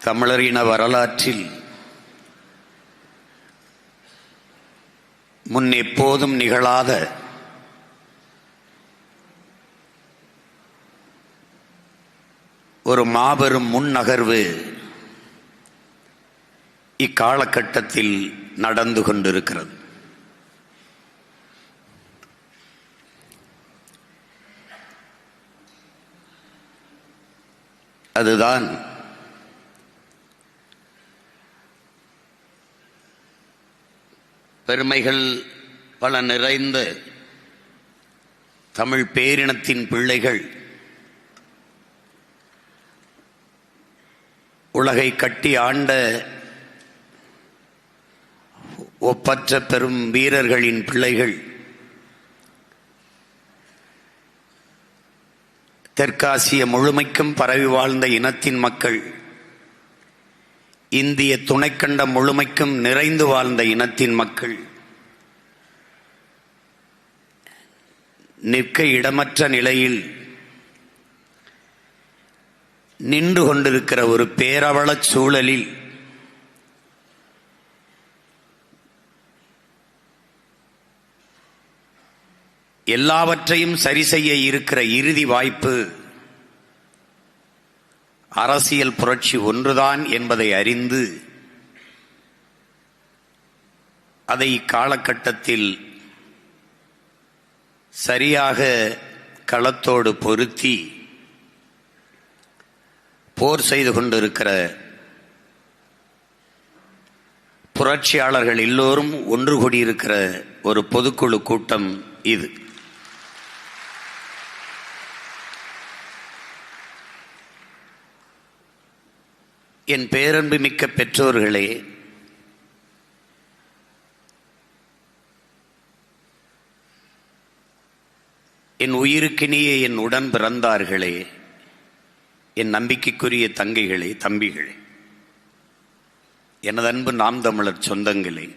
தமிழரின வரலாற்றில் முன் எப்போதும் நிகழாத ஒரு மாபெரும் முன்னகர்வு இக்காலகட்டத்தில் நடந்து கொண்டிருக்கிறது. அதுதான் பெருமைகள் பல நிறைந்த தமிழ் பேரினத்தின் பிள்ளைகள் உலகை கட்டி ஆண்ட ஒப்பற்ற பெரும் வீரர்களின் பிள்ளைகள் தெற்காசிய முழுமைக்கும் பரவி வாழ்ந்த இனத்தின் மக்கள், இந்திய துணைக்கண்டம் முழுமைக்கும் நிறைந்து வாழ்ந்த இனத்தின் மக்கள், நிற்க இடமற்ற நிலையில் நின்று கொண்டிருக்கிற ஒரு பேரவலச் சூழலில் எல்லாவற்றையும் சரி செய்ய இருக்கிற இறுதி வாய்ப்பு அரசியல் புரட்சி ஒன்றுதான் என்பதை அறிந்து அதை இக்காலகட்டத்தில் சரியாக களத்தோடு பொருத்தி போர் செய்து கொண்டிருக்கிற புரட்சியாளர்கள் எல்லோரும் ஒன்று கூடியிருக்கிற ஒரு பொதுக்குழு கூட்டம் இது. என் பேரன்பு மிக்க பெற்றோர்களே, என் உயிருக்கினிய என் உடன் பிறந்தார்களே, என் நம்பிக்கைக்குரிய தங்கைகளே, தம்பிகளே, எனது அன்பு நாம் தமிழர் சொந்தங்களே,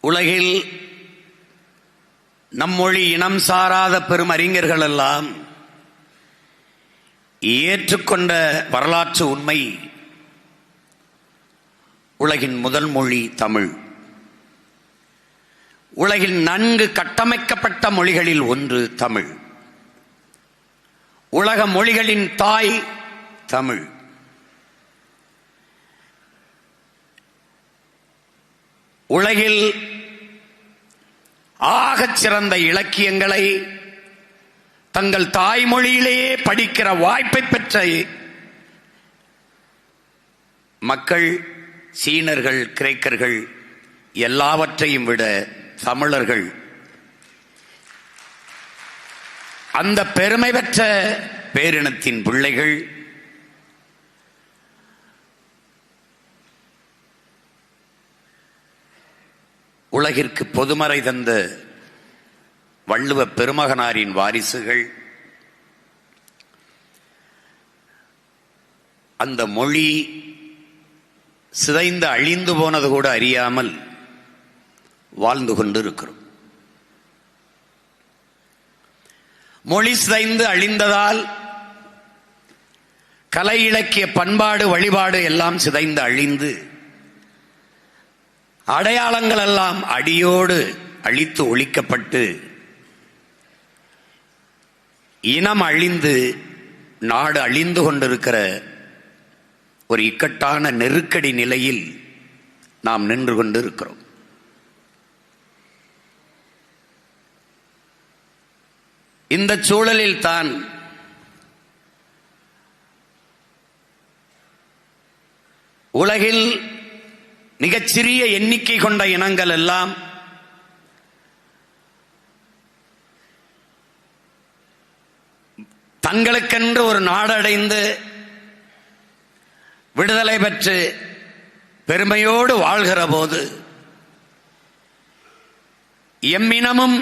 உலகில் நம்மொழி இனம் சாராத பெரும் அறிஞர்கள் எல்லாம் ஏற்றுக்கொண்ட வரலாற்று உண்மை, உலகின் முதல் மொழி தமிழ். உலகில் நன்கு கட்டமைக்கப்பட்ட மொழிகளில் ஒன்று தமிழ். உலக மொழிகளின் தாய் தமிழ். உலகில் ஆகச் சிறந்த இலக்கியங்களை தங்கள் தாய்மொழியிலேயே படிக்கிற வாய்ப்பை பெற்ற மக்கள் சீனர்கள், கிரேக்கர்கள் எல்லாவற்றையும் விட தமிழர்கள் அந்த பெருமை பெற்ற பேரினத்தின் பிள்ளைகள். உலகிற்கு பொதுமறை தந்த வள்ளுவ பெருமகனாரின் வாரிசுகள். அந்த மொழி சிதைந்து அழிந்து போனது கூட அறியாமல் வாழ்ந்து கொண்டிருக்கிறோம். மொழி சிதைந்து அழிந்ததால் கலை இலக்கிய பண்பாடு வழிபாடு எல்லாம் சிதைந்து அழிந்து அடையாளங்கள் எல்லாம் அடியோடு அழித்து ஒழிக்கப்பட்டு இனம் அழிந்து நாடு அழிந்து கொண்டிருக்கிற ஒரு இக்கட்டான நெருக்கடி நிலையில் நாம் நின்று கொண்டிருக்கிறோம். இந்த சூழலில் தான் உலகில் மிகச்சிறிய எண்ணிக்கை கொண்ட இனங்கள் எல்லாம் தங்களுக்கென்று ஒரு நாடடைந்து விடுதலை பெற்று பெருமையோடு வாழ்கிற போது எம்மினமும்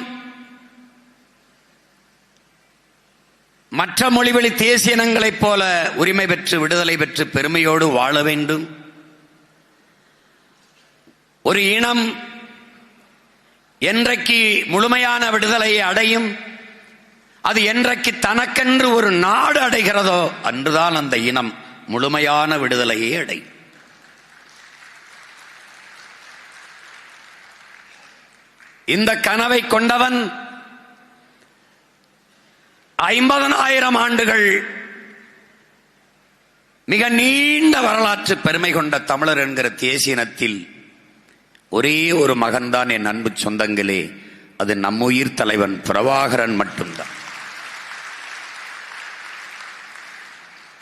மற்ற மொழிவழி தேசிய இனங்களைப் போல உரிமை பெற்று விடுதலை பெற்று பெருமையோடு வாழ வேண்டும். ஒரு இனம் என்றைக்கு முழுமையான விடுதலையை அடையும் அது என்றைக்கு தனக்கென்று ஒரு நாடு அடைகிறதோ அன்றுதான் அந்த இனம் முழுமையான விடுதலையை அடையும். இந்த கனவை கொண்டவன் 50,000 ஆண்டுகள் மிக நீண்ட வரலாற்று பெருமை கொண்ட தமிழர் என்கிற தேசிய இனத்தில் ஒரே ஒரு மகன்தான் என் அன்பு சொந்தங்களே, அது நம்முயிர் தலைவன் பிரபாகரன் மட்டும்தான்.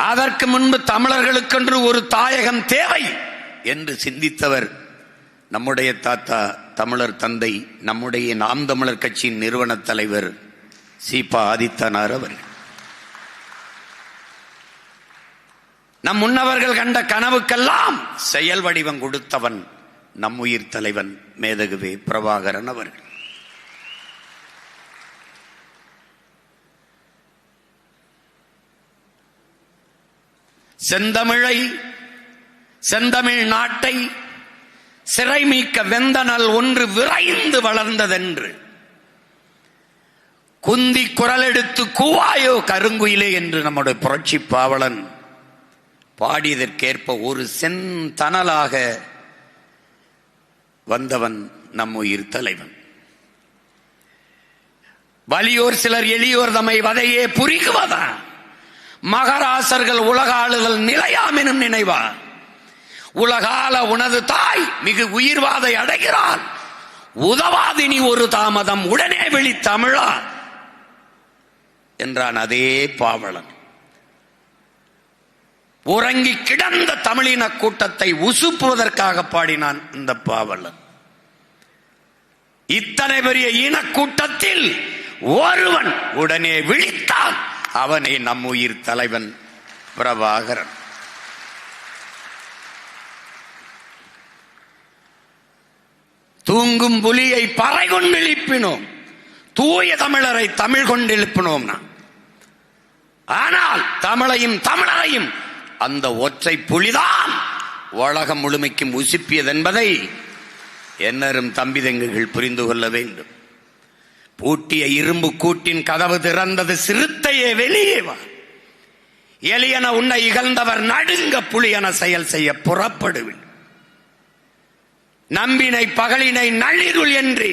அதற்கு முன்பு தமிழர்களுக்கென்று ஒரு தாயகம் தேவை என்று சிந்தித்தவர் நம்முடைய தாத்தா, தமிழர் தந்தை, நம்முடைய நாம் தமிழர் கட்சியின் நிறுவன தலைவர் சீபா ஆதித்தனார் அவர்கள். நம் முன்னவர்கள் கண்ட கனவுக்கெல்லாம் செயல் வடிவம் கொடுத்தவன் நம்முயிர் தலைவன் மேதகுவே பிரபாகரன் அவர்கள். செந்தமிழ் நாட்டை சிறை மீட்க வெந்தனல் ஒன்று விரைந்து வளர்ந்ததென்று குந்தி குரல் எடுத்து கூவாயோ கருங்குயிலே என்று நம்முடைய புரட்சி பாவலன் பாடியதற்கேற்ப ஒரு செந்தனலாக வந்தவன் நம்முயிர் தலைவன். வலியோர் சிலர் எளியோர் தம்மை வதையே புரிகுவதா, மகராசர்கள் உலக ஆளுதல் நிலையாம் எனும் நினைவா, உலகால உனது தாய் மிகு உயிர்வாதை அடைகிறாள், உதவாதினி ஒரு தாமதம் உடனே விழி தமிழா என்றான் அதே பாவலன். உறங்கி கிடந்த தமிழின கூட்டத்தை உசுப்புவதற்காக பாடினான் இந்த பாவலன். இத்தனை பெரிய இனக்கூட்டத்தில் ஒருவன் உடனே விழித்தான், அவனே நம்முயிர் தலைவன் பிரபாகரன். தூங்கும் புலியை பறை கொண்டு எழுப்பினோம், தூய தமிழரை தமிழ் கொண்டு எழுப்பினோம். ஆனால் தமிழையும் தமிழரையும் அந்த ஒற்றை புலிதான் உலகம் முழுமைக்கும் உசுப்பியது என்பதை என்னரும் தம்பி தங்குகள் புரிந்து கொள்ள வேண்டும். பூட்டிய இரும்பு கூட்டின் கதவு திறந்தது, சிறுத்தையே வெளியே வா, எலியன உன்னை இகழ்ந்தவர் நடுங்க புலியன செயல் செய்ய புறப்படுவில், நம்பினை பகலினை நள்ளிருள் என்று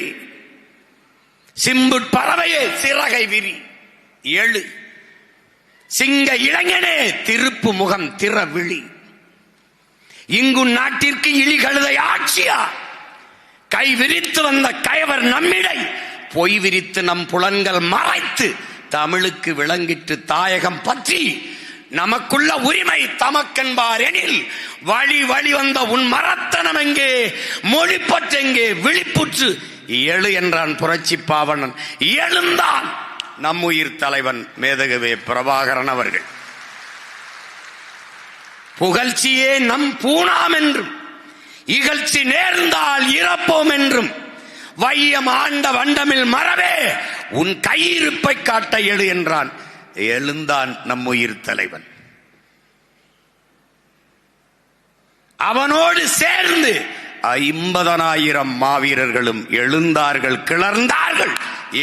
சிம்பு பறவையே சிறகை விரி எழு, சிங்க இளைஞனே திருப்பு முகம் திற விழி, இங்கு நாட்டிற்கு இழி கழுதை ஆட்சியா, கை விரித்து வந்த கயவர் நம்மிடை பொய் விரித்து நம் புலன்கள் மறைத்து தமிழுக்கு விளங்கிட்டு தாயகம் பற்றி நமக்குள்ள உரிமை தமக்கென்பார் எனில் வழி வழி வந்த உன் மரத்தனம் எங்கே, மொழிப்பற்றெங்கே, விழிப்புற்று எழு என்றான் புரட்சி பாவனன். எழுந்தான் நம்முயிர் தலைவன் மேதகுவே பிரபாகரன் அவர்கள். புகழ்ச்சியே நம் பூணாம் என்றும் இகழ்ச்சி நேர்ந்தால் இறப்போம் என்றும் வையம் ஆண்ட வண்டமில் மறவே உன் கையிருப்பை காட்ட எழு என்றான். எழுந்தான் நம்முயிர் தலைவன். அவனோடு சேர்ந்து 50,000 மாவீரர்களும் எழுந்தார்கள், கிளர்ந்தார்கள்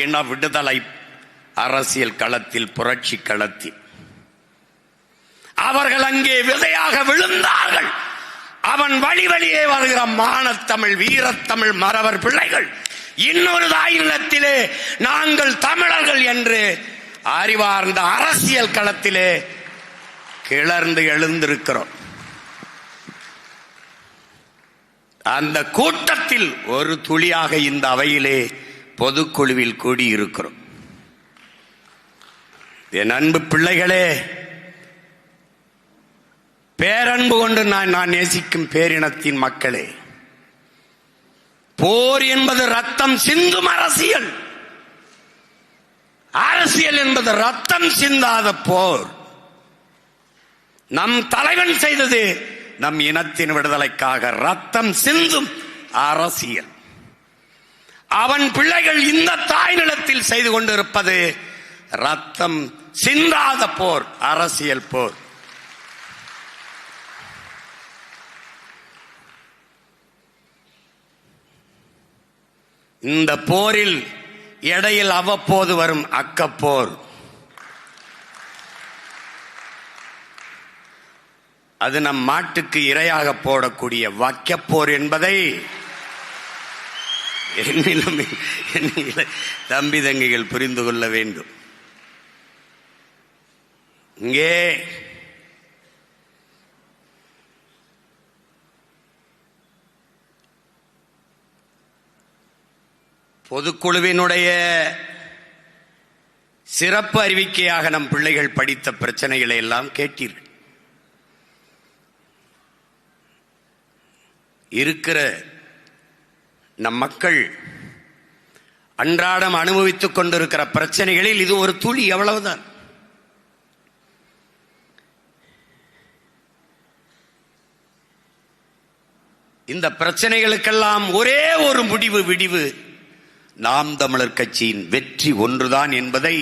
இன விடுதலை அரசியல் களத்தில், புரட்சி களத்தில். அவர்கள் அங்கே விதையாக விழுந்தார்கள். அவன் வழி வழியே வருகிற மானத்தமிழ் வீரத்தமிழ் மறவர் பிள்ளைகள் இன்னொரு தாயினத்திலே நாங்கள் தமிழர்கள் என்று அறிவார்ந்த அரசியல் களத்திலே கிளர்ந்து எழுந்திருக்கிறோம். அந்த கூட்டத்தில் ஒரு துளியாக இந்த அவையிலே பொதுக்குழுவில் கூடியிருக்கிறோம். என் அன்பு பிள்ளைகளே, பேரன்பு கொண்டு நான் நேசிக்கும் பேரினத்தின் மக்களே, போர் என்பது ரத்தம் சிந்தும் அரசியல். அரசியல் என்பது ரத்தம் சிந்தாத போர். நம் தலைவன் செய்தது நம் இனத்தின் விடுதலைக்காக ரத்தம் சிந்தும் அரசியல். அவன் பிள்ளைகள் இந்த தாய் நிலத்தில் செய்து கொண்டிருப்பது ரத்தம் சிந்தாத போர், அரசியல் போர். இந்த போரில் இடையில் அவ்வப்போது வரும் அக்கப்போர், அது நம் மாட்டுக்கு இரையாக போடக்கூடிய வைக்கப்போர் என்பதை என்னிலும் தம்பி தங்கைகள் புரிந்து கொள்ள வேண்டும். இங்கே பொதுக்குழுவினுடைய சிறப்பு அறிவிக்கையாக நம் பிள்ளைகள் படித்த பிரச்சனைகளை எல்லாம் கேட்டீர்கள். இருக்கிற நம் மக்கள் அன்றாடம் அனுபவித்துக் கொண்டிருக்கிற பிரச்சனைகளில் இது ஒரு துளி, அவ்வளவுதான். இந்த பிரச்சனைகளுக்கெல்லாம் ஒரே ஒரு விடிவு நாம் தமிழர் கட்சியின் வெற்றி ஒன்றுதான் என்பதை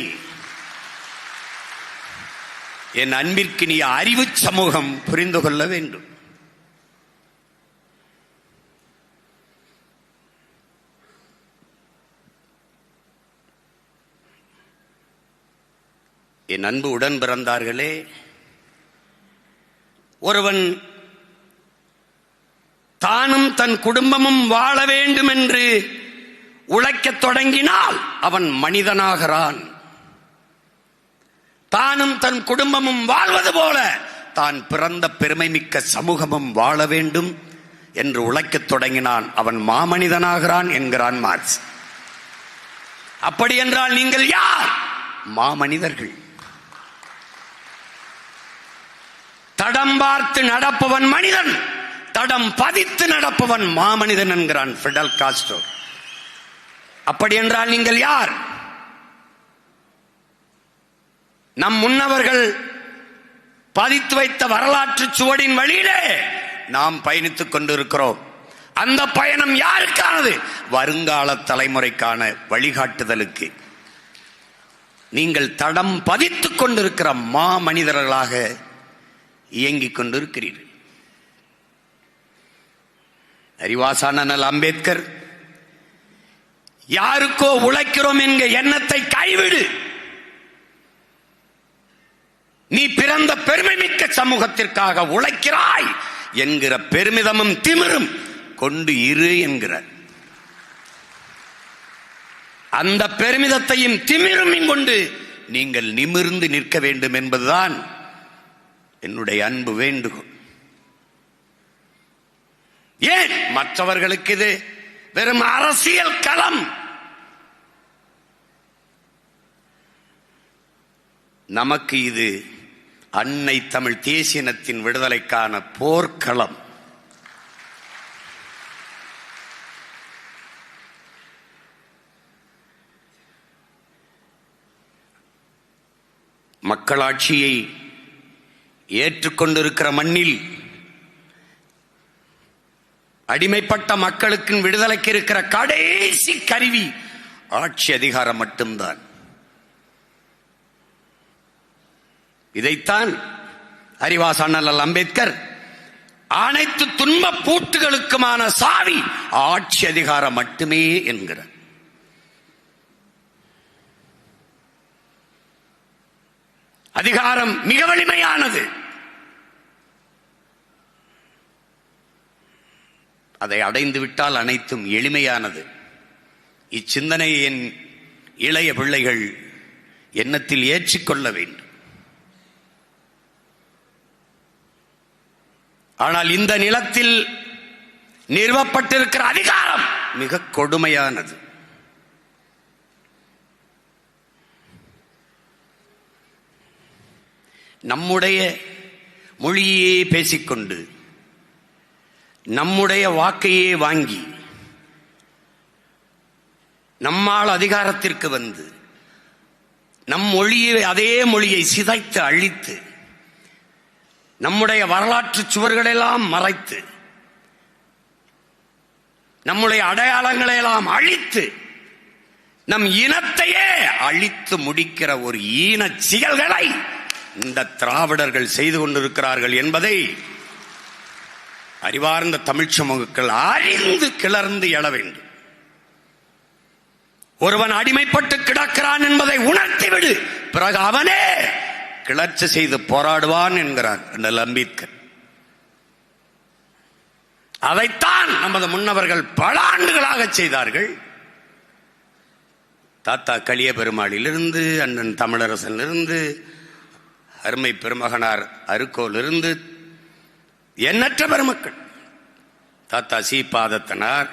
என் அன்பிற்கினிய அறிவு சமூகம் புரிந்து கொள்ள வேண்டும். என் அன்பு உடன் பிறந்தார்களே, ஒருவன் தானும் தன் குடும்பமும் வாழ வேண்டும் என்று உழைக்கத் தொடங்கினால் அவன் மனிதனாகிறான். தானும் தன் குடும்பமும் வாழ்வது போல தான் பிறந்த பெருமை மிக்க சமூகமும் வாழ வேண்டும் என்று உழைக்கத் தொடங்கினான், அவன் மாமனிதனாகிறான் என்கிறான் மார்க்ஸ். அப்படி என்றால் நீங்கள் யார்? மாமனிதர்கள். தடம் பார்த்து நடப்பவன் மனிதன், தடம் பதித்து நடப்பவன் மாமனிதன் என்கிறான் பிடல் காஸ்ட்ரோ. அப்படி என்றால் நீங்கள் யார்? நம் முன்னவர்கள் பதித்து வைத்த வரலாற்று சுவடின் வழியிலே நாம் பயணித்துக் கொண்டிருக்கிறோம். அந்த பயணம் யாருக்கானது? வருங்கால தலைமுறைக்கான வழிகாட்டுதலுக்கு. நீங்கள் தடம் பதித்துக் கொண்டிருக்கிற மாமனிதர்களாக இயங்கிக் கொண்டிருக்கிறீர்கள். அறிவாசான அம்பேத்கர் யாருக்கோ உழைக்கிறோம் என்கிற எண்ணத்தை கைவிடு, நீ பிறந்த பெருமை மிக்க சமூகத்திற்காக உழைக்கிறாய் என்கிற பெருமிதமும் திமிரும் கொண்டு இரு என்கிறார். அந்த பெருமிதத்தையும் திமிரும் கொண்டு நீங்கள் நிமிர்ந்து நிற்க வேண்டும் என்பதுதான் என்னுடைய அன்பு வேண்டுகோள். ஏன் மற்றவர்களுக்கு இது வெறும் அரசியல் களம், நமக்கு இது அன்னை தமிழ் தேசியனத்தின் விடுதலைக்கான போர்க்களம். மக்களாட்சியை ஏற்றுக்கொண்டிருக்கிற மண்ணில் அடிமைப்பட்ட மக்களுக்கு விடுதலைக்கு இருக்கிற கடைசி கருவி ஆட்சி அதிகாரம் மட்டும்தான். இதைத்தான் அறிவாசான அம்பேத்கர் அனைத்து துன்ப பூட்டுகளுக்குமான சாவி ஆட்சி அதிகாரம் மட்டுமே என்கிறார். அதிகாரம் மிக வலிமையானது, அதை அடைந்து விட்டால் அனைத்தும் எளிமையானது. இச்சிந்தனையை என் இளைய பிள்ளைகள் எண்ணத்தில் ஏற்றிக்கொள்ள வேண்டும். ஆனால் இந்த நிலத்தில் நிறுவப்பட்டிருக்கிற அதிகாரம் மிக கொடுமையானது. நம்முடைய மொழியே பேசிக்கொண்டு நம்முடைய வாக்கையே வாங்கி நம்மால் அதிகாரத்திற்கு வந்து நம் மொழியை, அதே மொழியை சிதைத்து அழித்து நம்முடைய வரலாற்று சுவர்களெல்லாம் மறைத்து நம்முடைய அடையாளங்களெல்லாம் அழித்து நம் இனத்தையே அழித்து முடிக்கிற ஒரு ஈன செயல்களை இந்த திராவிடர்கள் செய்து கொண்டிருக்கிறார்கள் என்பதை அறிவார்ந்த தமிழ் சமூகங்கள் அறிந்து கிளர்ந்து எழ வேண்டும். ஒருவன் அடிமைப்பட்டு கிடக்கிறான் என்பதை உணர்த்திவிடு, பிறகு அவனே கிளர்ச்சி செய்து போராடுவான் என்கிறார் அம்பேத்கர். அதைத்தான் நமது முன்னவர்கள் பல ஆண்டுகளாக செய்தார்கள். தாத்தா களிய பெருமாளிலிருந்து, அண்ணன் தமிழரசனிலிருந்து, அருமை பெருமகனார் அருக்கோலிருந்து எண்ணற்ற பெருமக்கள், தாத்தா சி பாதத்தனார்,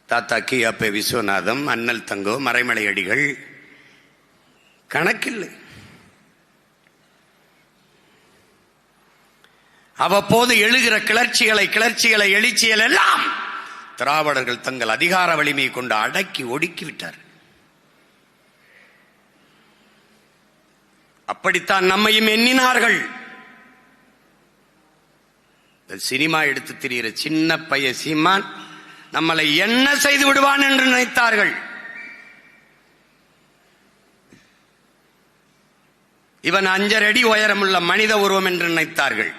தாத்தா கி அப்பே விஸ்வநாதம், அண்ணல் தங்கோ, மறைமலை அடிகள், கணக்கில்லை. அவ்வப்போது எழுகிற கிளர்ச்சிகளை எழுச்சிகள் எல்லாம் திராவிடர்கள் தங்கள் அதிகார வலிமையை கொண்டு அடக்கி ஒடுக்கிவிட்டார். அப்படித்தான் நம்மையும் எண்ணினார்கள். சினிமா எடுத்து திரிகிற சின்ன பைய சீமான் நம்மளை என்ன செய்து விடுவான் என்று நினைத்தார்கள். இவன் 5 அடி உயரமுள்ள மனித உருவம் என்று நினைத்தார்கள்.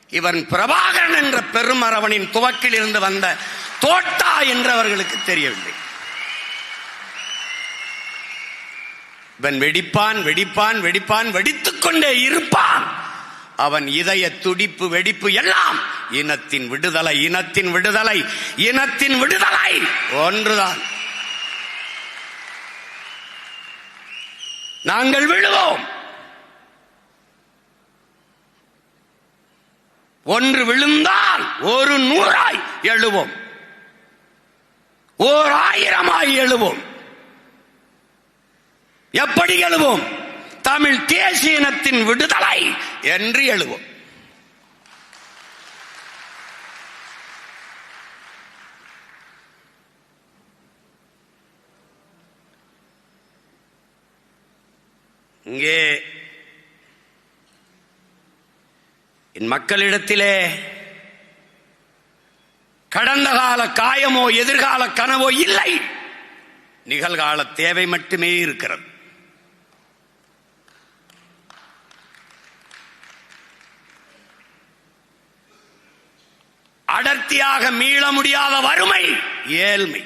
இவன் பிரபாகரன் என்ற பெருமரவனின் துவக்கில் இருந்து வந்த தோட்டா என்று அவர்களுக்கு தெரியவில்லை. இவன் வெடிப்பான் வெடிப்பான் வெடிப்பான், வெடித்துக் கொண்டே இருப்பான். அவன் இதய துடிப்பு வெடிப்பு எல்லாம் இனத்தின் விடுதலை, இனத்தின் விடுதலை, இனத்தின் விடுதலை ஒன்றுதான். நாங்கள் விழுவோம். ஒன்று விழுந்தால் 100 எழுவோம், 1000 எழுவோம். எப்படி எழுவோம்? தமிழ் தேசிய இனத்தின் விடுதலை என்று எழுவோம். இங்கே என் மக்களிடத்திலே கடந்த கால காயமோ எதிர்கால கனவோ இல்லை, நிகழ்கால தேவை மட்டுமே இருக்கிறது. அடர்த்தியாக மீள முடியாத வறுமை, ஏழ்மை,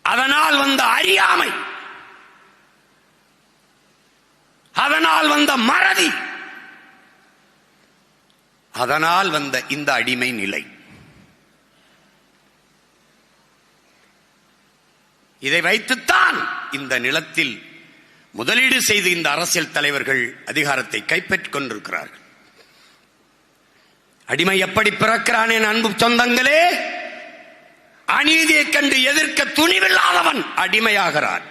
அதனால் வந்த அறியாமை, அதனால் வந்த மறதி, அதனால் வந்த இந்த அடிமை நிலை, இதை வைத்துத்தான் இந்த நிலத்தில் முதலீடு செய்து இந்த அரசியல் தலைவர்கள் அதிகாரத்தை கைப்பற்றிக் கொண்டிருக்கிறார்கள். அடிமை எப்படி பிறக்கிறான் என் அன்பு சொந்தங்களே? அநீதியை கண்டு எதிர்க்க துணிவில்லாதவன் அடிமையாகிறான்.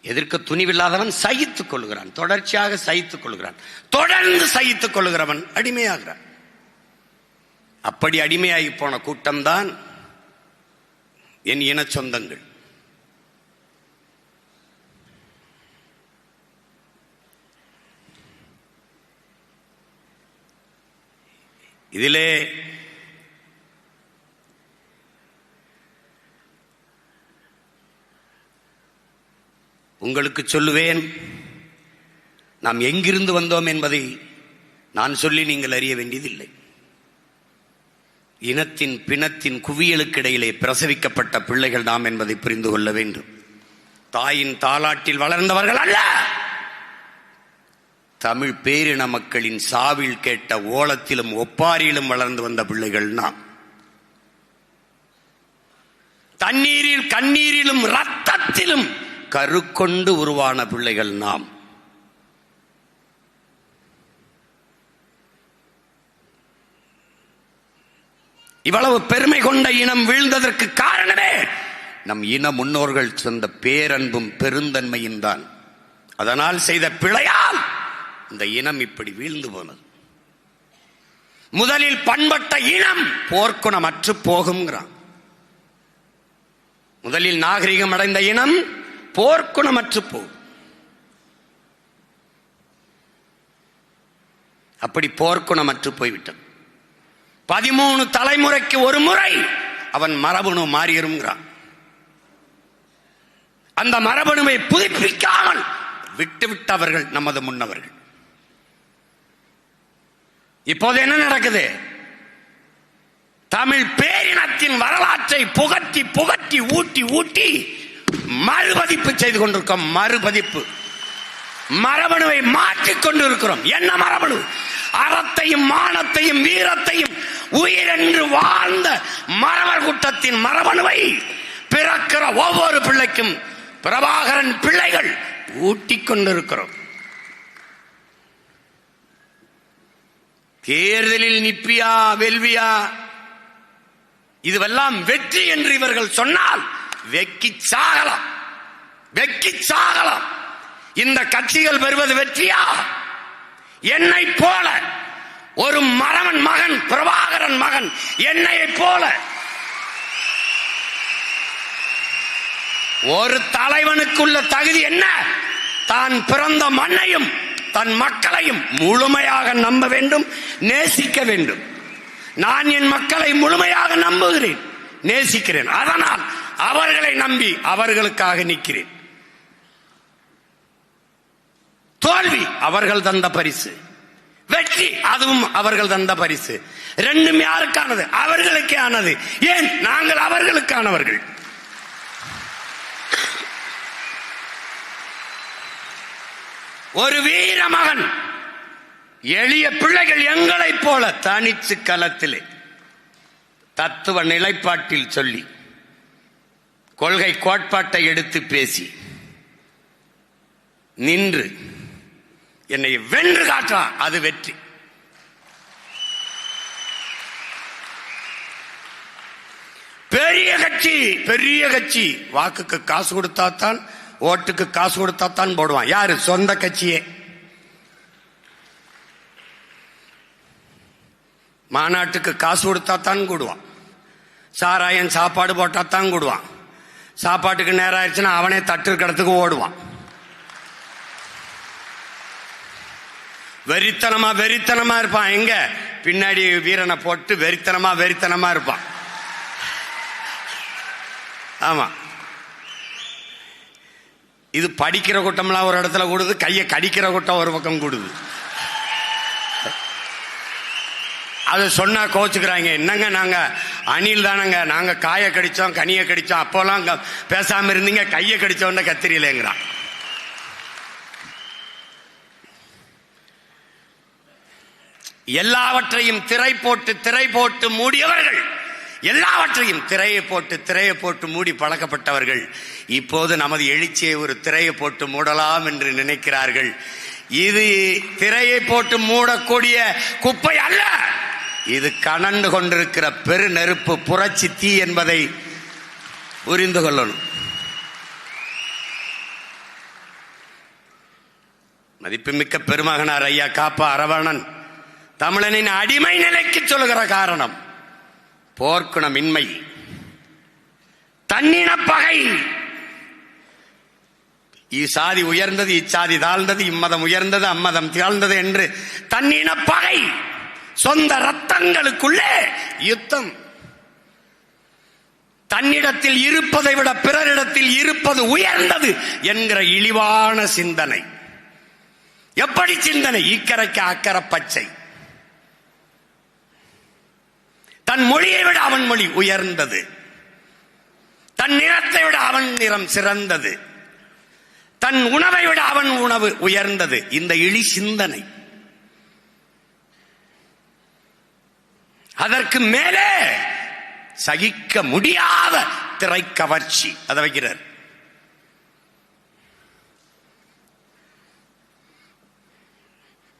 எதிர்க்க துணிவில்லாதவன் சகித்துக் கொள்கிறான், தொடர்ச்சியாக சகித்துக் கொள்கிறான். தொடர்ந்து சகித்துக் கொள்கிறவன் அடிமையாகிறான். அப்படி அடிமையாகி போன கூட்டம்தான் என் இன சொந்தங்கள். இதிலே உங்களுக்கு சொல்லுவேன், நாம் எங்கிருந்து வந்தோம் என்பதை நான் சொல்லி நீங்கள் அறிய வேண்டியதில்லை. இனத்தின் பிணத்தின் குவியலுக்கு இடையிலே பிரசவிக்கப்பட்ட பிள்ளைகள் நாம் என்பதை புரிந்து கொள்ள வேண்டும். தாயின் தாலாட்டில் வளர்ந்தவர்கள் அல்ல. தமிழ் பேரின மக்களின் சாவில் கேட்ட ஓலத்திலும் ஒப்பாரியிலும் வளர்ந்து வந்த பிள்ளைகள் நாம். தண்ணீரில் கண்ணீரிலும் இரத்தத்திலும் கருக்கொண்டு உருவான பிள்ளைகள் நாம். இவ்வளவு பெருமை கொண்ட இனம் வீழ்ந்ததற்கு காரணமே நம் இன முன்னோர்கள் சொந்த பேரன்பும் பெருந்தன்மையும் தான். அதனால் செய்த பிழையால் இந்த இனம் இப்படி வீழ்ந்து போனது. முதலில் பண்பட்ட இனம் போர்க்குணம் அற்று போகுங்கிறான். முதலில் நாகரிகம் அடைந்த இனம் போர்க்குணமற்று போகும். அப்படி போர்க்குணமற்று போய்விட்டது. 13 தலைமுறைக்கு ஒரு முறை அவன் மரபணு மாறியிருங்கிறான். அந்த மரபணுவை புதுப்பிக்காமல் விட்டுவிட்டவர்கள் நமது முன்னவர்கள். இப்போது என்ன நடக்குது? தமிழ் பேரினத்தின் வரலாற்றை புகட்டி புகட்டி ஊட்டி ஊட்டி மறுபதிப்பு செய்து கொண்டிருக்கோம். மறுபதிப்பு, மரபணுவை மாற்றிக் கொண்டிருக்கிறோம். என்ன மரபணு? அறத்தையும் மானத்தையும் வீரத்தையும் உயிரென்று வாழ்ந்த மறவர் கூட்டத்தின் மரபணுவை பிறக்கிற ஒவ்வொரு பிள்ளைக்கும் பிரபாகரன் பிள்ளைகள் ஊட்டிக் கொண்டிருக்கிறோம். தேர்தலில் நிப்பியா வெல்வியா இதுவெல்லாம் வெற்றி என்று இவர்கள் சொன்னால் வெக்கி சாகலாம், வெக்கி சாகலாம். இந்த கட்சிகள் பெறுவது வெற்றியா? என்னை போல ஒரு மறவன் மகன், பிரபாகரன் மகன், என்னையை போல ஒரு தலைவனுக்குள்ள தகுதி என்ன? தான் பிறந்த மண்ணையும் தன் மக்களையும் முழுமையாக நம்ப வேண்டும், நேசிக்க வேண்டும். நான் என் மக்களை முழுமையாக நம்புகிறேன், நேசிக்கிறேன். அதனால் அவர்களை நம்பி அவர்களுக்காக நிற்கிறேன். தோல்வி அவர்கள் தந்த பரிசு, வெற்றி அதுவும் அவர்கள் தந்த பரிசு. ரெண்டும் யாருக்கானது? அவர்களுக்கே ஆனது. ஏன்? நாங்கள் அவர்களுக்கானவர்கள். ஒரு வீர மகன், எளிய பிள்ளைகள் எங்களைப் போல தனிச்சு களத்திலே தத்துவ நிலைப்பாட்டில் சொல்லி கொள்கை கோட்பாட்டை எடுத்து பேசி நின்று என்னை வென்று காட்டுறான், அது வெற்றி. பெரிய கட்சி, பெரிய கட்சி வாக்குக்கு காசு கொடுத்தாத்தான், ஓட்டுக்கு காசு கொடுத்தாத்தான் போடுவான். யாரு? சொந்த கட்சியே. மாநாட்டுக்கு காசு கொடுத்தாத்தான் கூடுவான். சாராயன் சாப்பாடு போட்டாத்தான் கூடுவான். சாப்பாட்டுக்கு நேரம் ஆயிடுச்சுன்னா அவனே தட்டு கடத்துக்கு ஓடுவான். வெறித்தனமா வெறித்தனமா இருப்பான். எங்க? பின்னாடி வீரனை போட்டு வெறித்தனமா இருப்பான். ஆமா, இது படிக்கிற கூட்டம்லாம் ஒரு இடத்துல கூடுது, கையை கடிக்கிற கூட்டம் ஒரு பக்கம் கூடுது. அது சொன்னா கோச்சுக்கிறாங்க. என்னங்க நாங்க அணில் தானங்க, நாங்க காயை கடிச்சோம் கனியை கடிச்சோம், அப்போலாம் பேசாம இருந்தீங்க, கையை கடிச்சோன்னு கத்திரியிலேங்கிறான். எல்லாவற்றையும் திரை போட்டு மூடியவர்கள், எல்லாவற்றையும் திரையை போட்டு மூடி பழக்கப்பட்டவர்கள் இப்போது நமது எழுச்சியை ஒரு திரையை போட்டு மூடலாம் என்று நினைக்கிறார்கள். இது திரையை போட்டு மூடக்கூடிய குப்பை அல்ல, இது கனண்டு கொண்டிருக்கிற பெரு நெருப்பு, புரட்சி தீ என்பதை புரிந்து கொள்ளணும். மதிப்புமிக்க பெருமகனார் ஐயா காப்பா அரவணன் தமிழனின் அடிமை நிலைக்கு சொல்லுகிற காரணம் போர்க்குணமின்மை, தன்னின பகை. இச்சாதி உயர்ந்தது, இச்சாதி தாழ்ந்தது, இம்மதம் உயர்ந்தது, அம்மதம் தாழ்ந்தது என்று தன்னின பகை, சொந்த ரத்தங்களுக்குள்ளே யுத்தம். தன்னிடத்தில் இருப்பதை விட பிறரிடத்தில் இருப்பது உயர்ந்தது என்கிற இழிவான சிந்தனை. எப்படி சிந்தனை? இக்கரைக்கு அக்கறை பச்சை. தன் மொழியை விட அவன் மொழி உயர்ந்தது, தன் நிறத்தை விட அவன் நிறம் சிறந்தது, தன் உணவை விட அவன் உணவு உயர்ந்தது. இந்த இழி சிந்தனை. அதற்கு மேலே சகிக்க முடியாத திரைக்கவர்ச்சி, அதை வைக்கிறார்.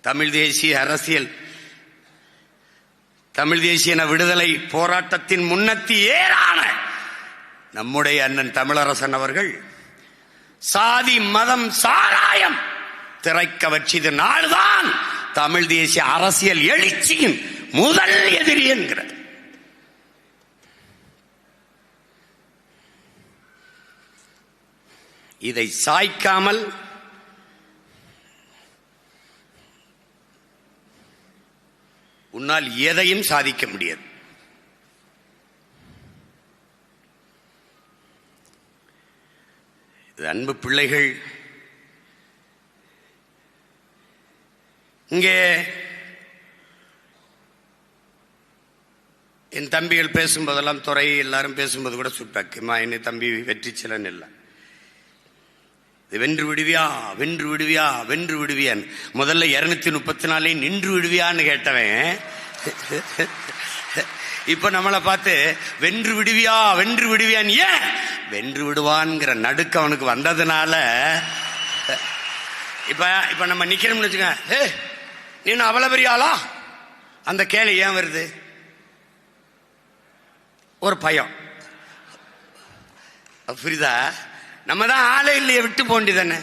தமிழ் தேசிய அரசியல், தமிழ் தேசிய விடுதலை போராட்டத்தின் முன்னத்தி ஏறான நம்முடைய அண்ணன் தமிழரசன் அவர்கள் சாதி மதம் சாராயம் திரைக்கவர்ச்சி இது நாள்தான் தமிழ் தேசிய அரசியல் எழுச்சியின் முதல் எதிரி என்கிறார். இதை சாய்க்காமல் உன்னால் எதையும் சாதிக்க முடியாது. அன்பு பிள்ளைகள், இங்கே என் தம்பிகள் பேசும்போதெல்லாம், துறை எல்லாரும் பேசும்போது கூட சுட்டாக்குமா, என்னை தம்பி வெற்றி சிலன் இல்லை. வென்று விடுவியா, வென்று விடுவியா, வென்று விடுவியான். முதல்ல 234 நின்று விடுவியான்னு கேட்டவன் இப்ப நம்மளை பார்த்து வென்று விடுவியா, வென்று விடுவியான். ஏன் வென்று விடுவான்ங்கிற நடுக்க அவனுக்கு வந்ததுனால இப்ப நம்ம நிக்கிறோம்னு வச்சுக்க, நீ அவ்வளவு பெரிய ஆளா, அந்த கேள்வி ஏன் வருது? ஒரு பயம். புரியுதா? நம்ம தான் ஆளே இல்லையே, விட்டு போண்டி தானே.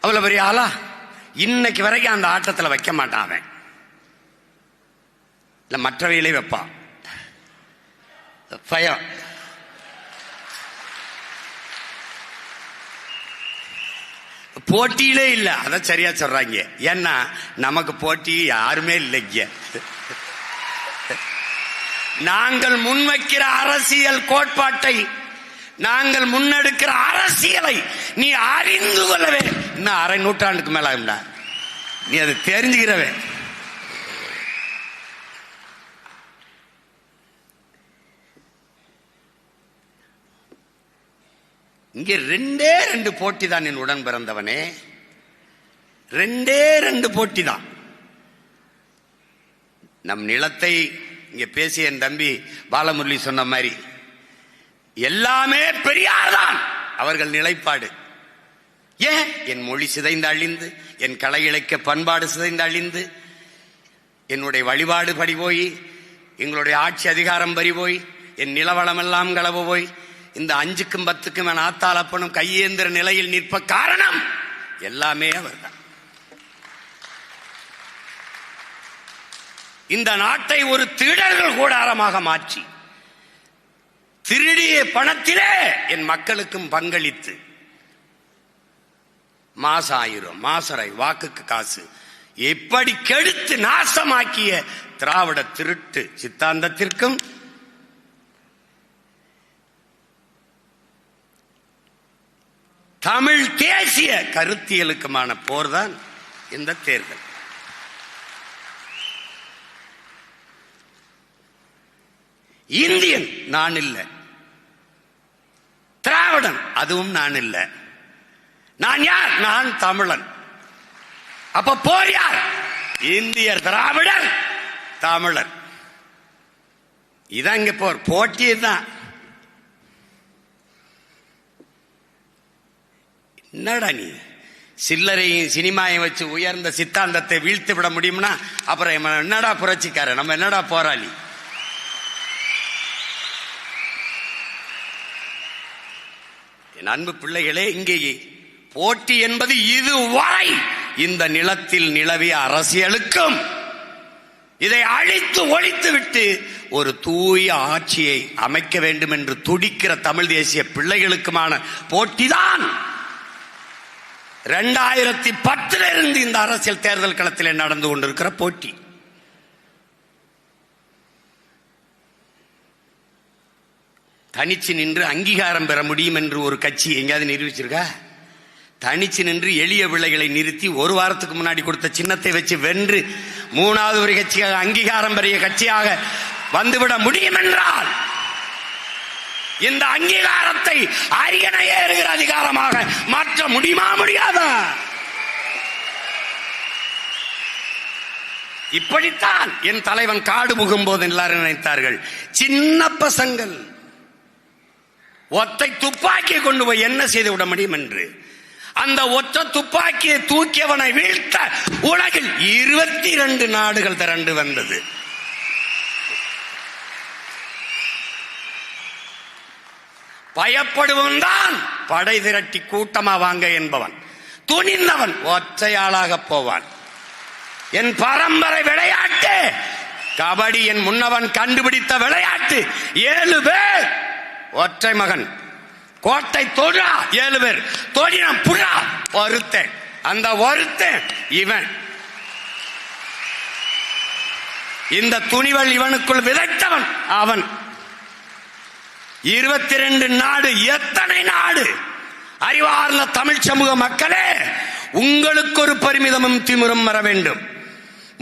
அவ்வளவு பெரிய ஆளா? இன்னைக்கு வரைக்கும் அந்த ஆட்டத்தில் வைக்க மாட்டான் அவன். இல்ல மற்றவையிலே வைப்பான். பயம். போட்டியிலே இல்ல. அத சரியா சொல்றாங்க. ஏன்னா நமக்கு போட்டி யாருமே இல்லைங்க. நாங்கள் முன்வைக்கிற அரசியல் கோட்பாட்டை, நாங்கள் முன்னெடுக்கிற அரசியலை நீ அறிந்து கொள்ளவே இன்னும் அரை நூற்றாண்டுக்கு மேல ஆகும்டா. நீ அதை தெரிஞ்சுக்கிறவே. இங்கே 2 போட்டி தான் என் உடன் பிறந்தவனே. 2 போட்டி தான். நம் நிலத்தை இங்க பேசிய என் தம்பி பாலமுரளி சொன்ன மாதிரி எல்லாமே பெரியார் தான் அவர்கள் நிலைப்பாடு. ஏன் என் மொழி சிதைந்து அழிந்து, என் கலை இலக்கிய பண்பாடு சிதைந்து அழிந்து, என்னுடைய வழிபாடு படி போய், எங்களுடைய ஆட்சி அதிகாரம் பறி போய், என் நிலவளம் எல்லாம் களவு போய், இந்த 5க்கும் 10க்கும் என் ஆத்தாளப்பனும் கையேந்திர நிலையில் நிற்ப காரணம் எல்லாமே அவர்தான். இந்த நாட்டை ஒரு திருடர்கள் கூடாரமாக மாற்றி, திருடிய பணத்திலே என் மக்களுக்கும் பங்களித்து, மாசம் 1000 மாசரை வாக்குக்கு காசு எப்படி கெடுத்து நாசமாக்கிய திராவிட திருட்டு சித்தாந்தத்திற்கும் தமிழ் தேசிய கருத்தியலுக்குமான போர்தான் இந்த தேர்தல். இந்தியன் நான் இல்லை, திராவிடன் அதுவும் நான் இல்லை. நான் யார்? நான் தமிழன். அப்ப போர் யார்? இந்தியர், திராவிடர், தமிழர். இதான் இங்க போர். போட்டியே தான். என்னடா நீ சில்லறையும் சினிமாவையும் வச்சு உயர்ந்த சித்தாந்தத்தை வீழ்த்து விட முடியும்னா அப்புறம் என்னடா புரட்சிக்கார, நம்ம என்னடா போராளி? என் அன்பு பிள்ளைகளே, இங்கே போட்டி என்பது இதுவரை இந்த நிலத்தில் நிலவிய அரசியலுக்கும் இதை அழித்து ஒழித்து விட்டு ஒரு தூய ஆட்சியை அமைக்க வேண்டும் என்று துடிக்கிற தமிழ் தேசிய பிள்ளைகளுக்குமான போட்டிதான் 2010 இருந்து இந்த அரசியல் தேர்தல் களத்தில் நடந்து கொண்டிருக்கிற போட்டி. தனிச்சு நின்று அங்கீகாரம் பெற முடியும் என்று ஒரு கட்சி எங்கேயாவது நிரூபிச்சிருக்கா? தனிச்சு நின்று எளிய பிள்ளைகளை நிறுத்தி ஒரு வாரத்துக்கு முன்னாடி கொடுத்த சின்னத்தை வச்சு வென்று 3வது ஒரு கட்சியாக அங்கீகாரம் பெரிய கட்சியாக வந்துவிட முடியும் என்றால் இந்த அங்கீகாரத்தை அரியணை ஏறுகிற அதிகாரமாக மாற்ற முடியுமா? முடியாதா? இப்படித்தான் என் தலைவன் காடு புகும் போது எல்லாரும் நினைத்தார்கள், சின்ன பசங்கள் ஒத்தை துப்பாக்கியை கொண்டு போய் என்ன செய்து விட முடியும் என்று. அந்த ஒற்றை துப்பாக்கியை தூக்கியவனை வீழ்த்த உலகில் 22 நாடுகள் திரண்டு வந்தது. பயப்படுவன் தான் படை திரட்டி கூட்டமா வாங்க என்பவன். துணிந்தவன் ஒற்றையாளாக போவான். என் பரம்பரை விளையாட்டு கபடி. என் முன்னவன் கண்டுபிடித்த விளையாட்டு 7 பேர் ஒற்றை மகன். கோட்டை தொழா 7 பேர், தொழினம் புறா ஒருத்தன். அந்த ஒருத்தன் இவன். இந்த துணிவல் இவனுக்குள் விதைத்தவன் அவன். 22 நாடு. எத்தனை நாடு? அறிவார்ந்த தமிழ் சமூக மக்களே, உங்களுக்கு ஒரு பெருமிதமும் திமிரும் வர வேண்டும்.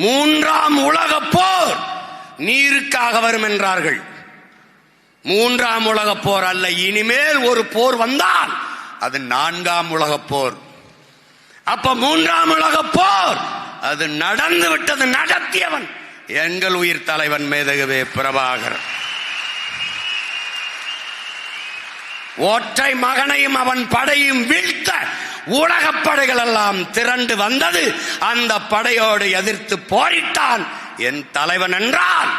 3ஆம் உலக போர் நீருக்காக வரும் என்றார்கள். 3ஆம் உலக போர் அல்ல. இனிமேல் ஒரு போர் வந்தால் அது 4ஆம் உலகப் போர். அப்ப 3ஆம் உலகப் போர் அது நடந்து விட்டது. நடத்தியவன் எங்கள் உயிர் தலைவன் மேதகவே பிரபாகரன். ஒற்றை மகனையும் அவன் படையும் வீழ்த்த உலகப் படைகள் எல்லாம் திரண்டு வந்தது. அந்த படையோடு எதிர்த்து போரிட்டான் என் தலைவன் என்றால்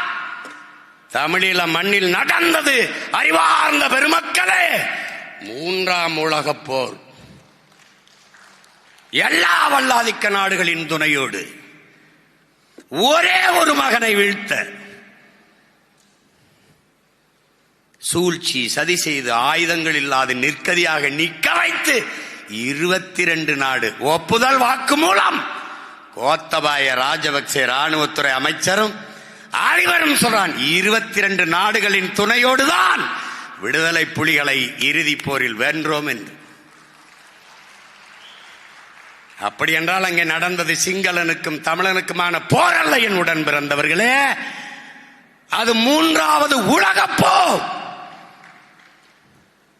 தமிழீழ மண்ணில் நடந்தது. அறிவார்ந்த பெருமக்களே, 3ஆம் உலகப் போர் எல்லா வல்லாதிக்க நாடுகளின் துணையோடு ஒரே ஒரு மகனை வீழ்த்த சூழ்ச்சி சதி செய்து ஆயுதங்கள் இல்லாது நிற்கதியாக நிற்க வைத்து 22 நாடு ஒப்புதல் வாக்கு மூலம் கோத்தபாய ராஜபக்சே ராணுவத்துறை அமைச்சரும் அனைவரும் சொல்றான் 22 நாடுகளின் துணையோடுதான் விடுதலை புலிகளை இறுதி போரில் வென்றோம் என்று. அப்படி என்றால் அங்கே நடந்தது சிங்களனுக்கும் தமிழனுக்குமான போர் அல்ல என் உடன் பிறந்தவர்களே, அது 3வது உலகப் போர்.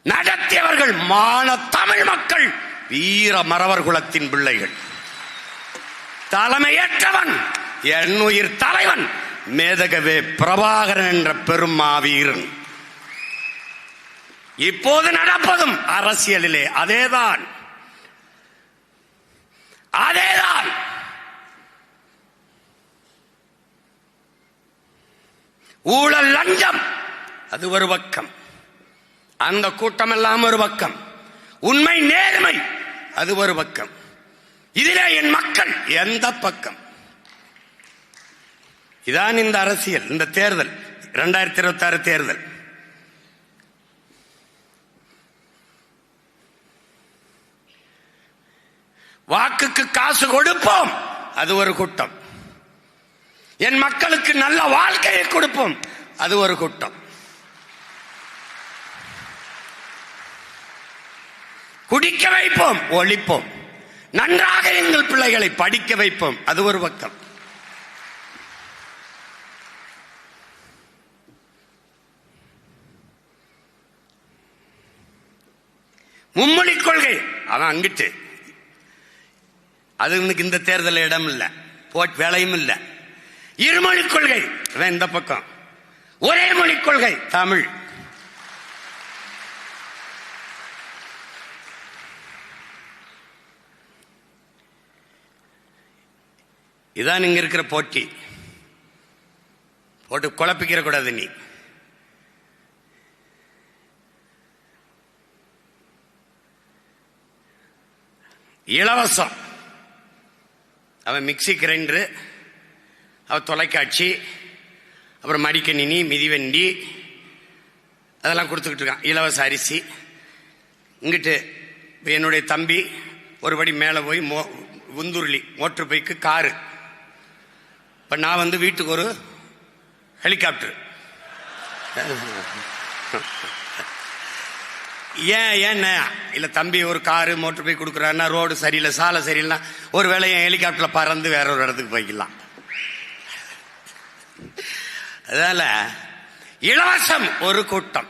நடத்தியவர்கள் மான தமிழ் மக்கள், வீர மறவர் குலத்தின் பிள்ளைகள். தலைமையேற்றவன் என் உயிர் தலைவன் மேதகவே பிரபாகரன் என்ற பெரும் மாவீரன். இப்போது நடப்பதும் அரசியலிலே அதேதான். ஊழல் லஞ்சம் அது ஒரு பக்கம், அந்த கூட்டம் எல்லாம் ஒரு பக்கம், உண்மை நேர்மை அது ஒரு பக்கம், இதிலே என் மக்கள் எந்த பக்கம்? இதான் இந்த அரசியல், இந்த தேர்தல் 2026 தேர்தல். வாக்குக்கு காசு கொடுப்போம் அது ஒரு கூட்டம், என் மக்களுக்கு நல்ல வாழ்க்கையை கொடுப்போம் அது ஒரு கூட்டம், குடிக்க வைப்போம் ஒழிப்போம், நன்றாக எங்கள் பிள்ளைகளை படிக்க வைப்போம் அது ஒரு பக்கம். மும்மொழி கொள்கை அவன் அங்கிட்டு, அது இந்த தேர்தல் இடம் இல்ல, வேலையும் இல்ல. இருமொழி கொள்கை இந்த பக்கம், ஒரே மொழி கொள்கை தமிழ். இதான் இங்க இருக்கிற போட்டி. போட்டு குழப்பிக்கிற கூடாது. நீ இலவசம், அவன் மிக்சி கிரைண்டரு, அவன் தொலைக்காட்சி, அப்புறம் மடிக்கணினி, மிதிவண்டி அதெல்லாம் கொடுத்துக்கிட்டு இருக்கான். இலவச அரிசி. இங்கிட்டு என்னுடைய தம்பி ஒருபடி மேலே போய் உந்துருளி மோட்டர் பைக்கு காரு. இப்போ நான் வீட்டுக்கு ஒரு ஹெலிகாப்டர். ஏன் இல்லை தம்பி ஒரு காரு மோட்டர் பைக் கொடுக்குறாருன்னா ரோடு சரியில்லை, சாலை சரியில்லைன்னா ஒரு வேளை என் ஹெலிகாப்டரில் பறந்து வேற ஒரு இடத்துக்கு போய்க்கலாம். அதனால இலவசம் ஒரு கூட்டம்.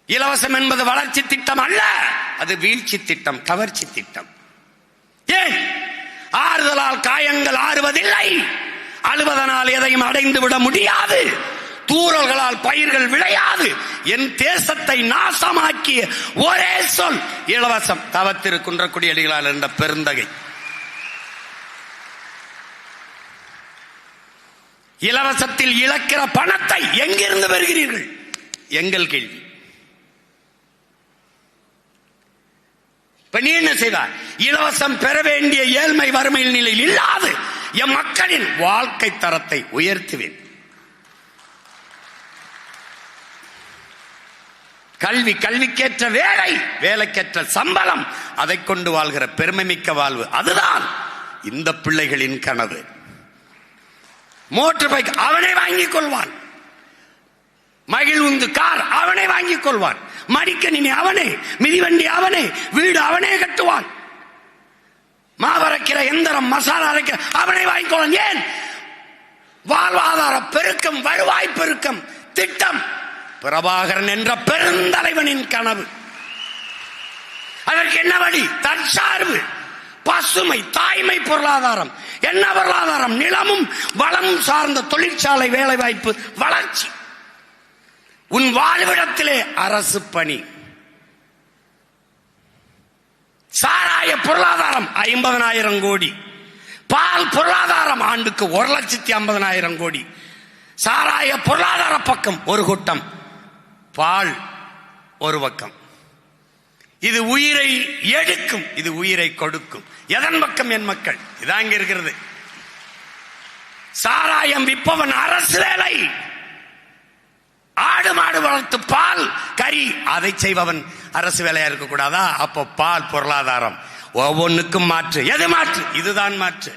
இலவசம் என்பது வளர்ச்சி திட்டம் அல்ல, அது வீழ்ச்சி திட்டம், கவர்ச்சி திட்டம். ஏன் ஆறுதலால் காயங்கள் ஆறுவதில்லை, அழுவதனால் எதையும் அடைந்து விட முடியாது, தூறல்களால் பயிர்கள் விளையாது. என் தேசத்தை நாசமாக்கிய ஒரே சொல் இலவசம். தவத்திரு குன்றக்குடி அடிகளார் என்ற பெருந்தகை. இலவசத்தில் இழக்கிற பணத்தை எங்கிருந்து பெறுகிறீர்கள்? எங்கள் கேள்வி. இப்ப நீ என்ன செய்தார்? இலவசம் பெற வேண்டிய ஏழ்மை வறுமை நிலையில் இல்லாது என் மக்களின் வாழ்க்கை தரத்தை உயர்த்துவேன். கல்வி, கல்விக்கேற்ற வேலை, வேலைக்கேற்ற சம்பளம், அதை கொண்டு வாழ்கிற பெருமை மிக்க வாழ்வு, அதுதான் இந்த பிள்ளைகளின் கனவு. மோட்டார் பைக் அவனே வாங்கிக் கொள்வான், மகிழ்வுந்து கார் அவனே வாங்கிக் கொள்வான், மடிக்கணினி அவனே, மிதிவண்டி அவனே, வீடு அவனே கட்டுவான், மாவரைக்கிற எந்திரம், மசாலா அரைக்கிற அவனே வாங்கிக் கொள்வான். ஏன்? வாழ்வாதார பெருக்கம், வருவாய் பெருக்கம் திட்டம் பிரபாகரன் என்ற பெருந்தலைவனின் கனவு. அதற்கு என்ன வழி? தற்சார்பு, பசுமை, தாய்மை பொருளாதாரம். என்ன பொருளாதாரம்? நிலமும் வளமும் சார்ந்த தொழிற்சாலை, வேலை வாய்ப்பு, வளர்ச்சி. உன் வாழ்விடத்திலே அரசு பணி. சாராய பொருளாதாரம் 50,000 கோடி. பால் பொருளாதாரம் ஆண்டுக்கு 1,50,000 கோடி. சாராய பொருளாதார பக்கம் ஒரு கூட்டம், பால் ஒரு பக்கம். இது உயிரை எடுக்கும், இது உயிரை கொடுக்கும். எதன் பக்கம்? என் மக்கள். இதான் இங்க இருக்கிறது. சாராயம் விற்பவன் அரசு வேலை, ஆடு மாடு வளர்த்து பால் கறி அதை செய்பவன் அரசு வேலையா இருக்க கூடாதா? அப்போ பால் பொருளாதாரம். ஒவ்வொன்றுக்கும் மாற்று. எது மாற்று? இதுதான் மாற்று,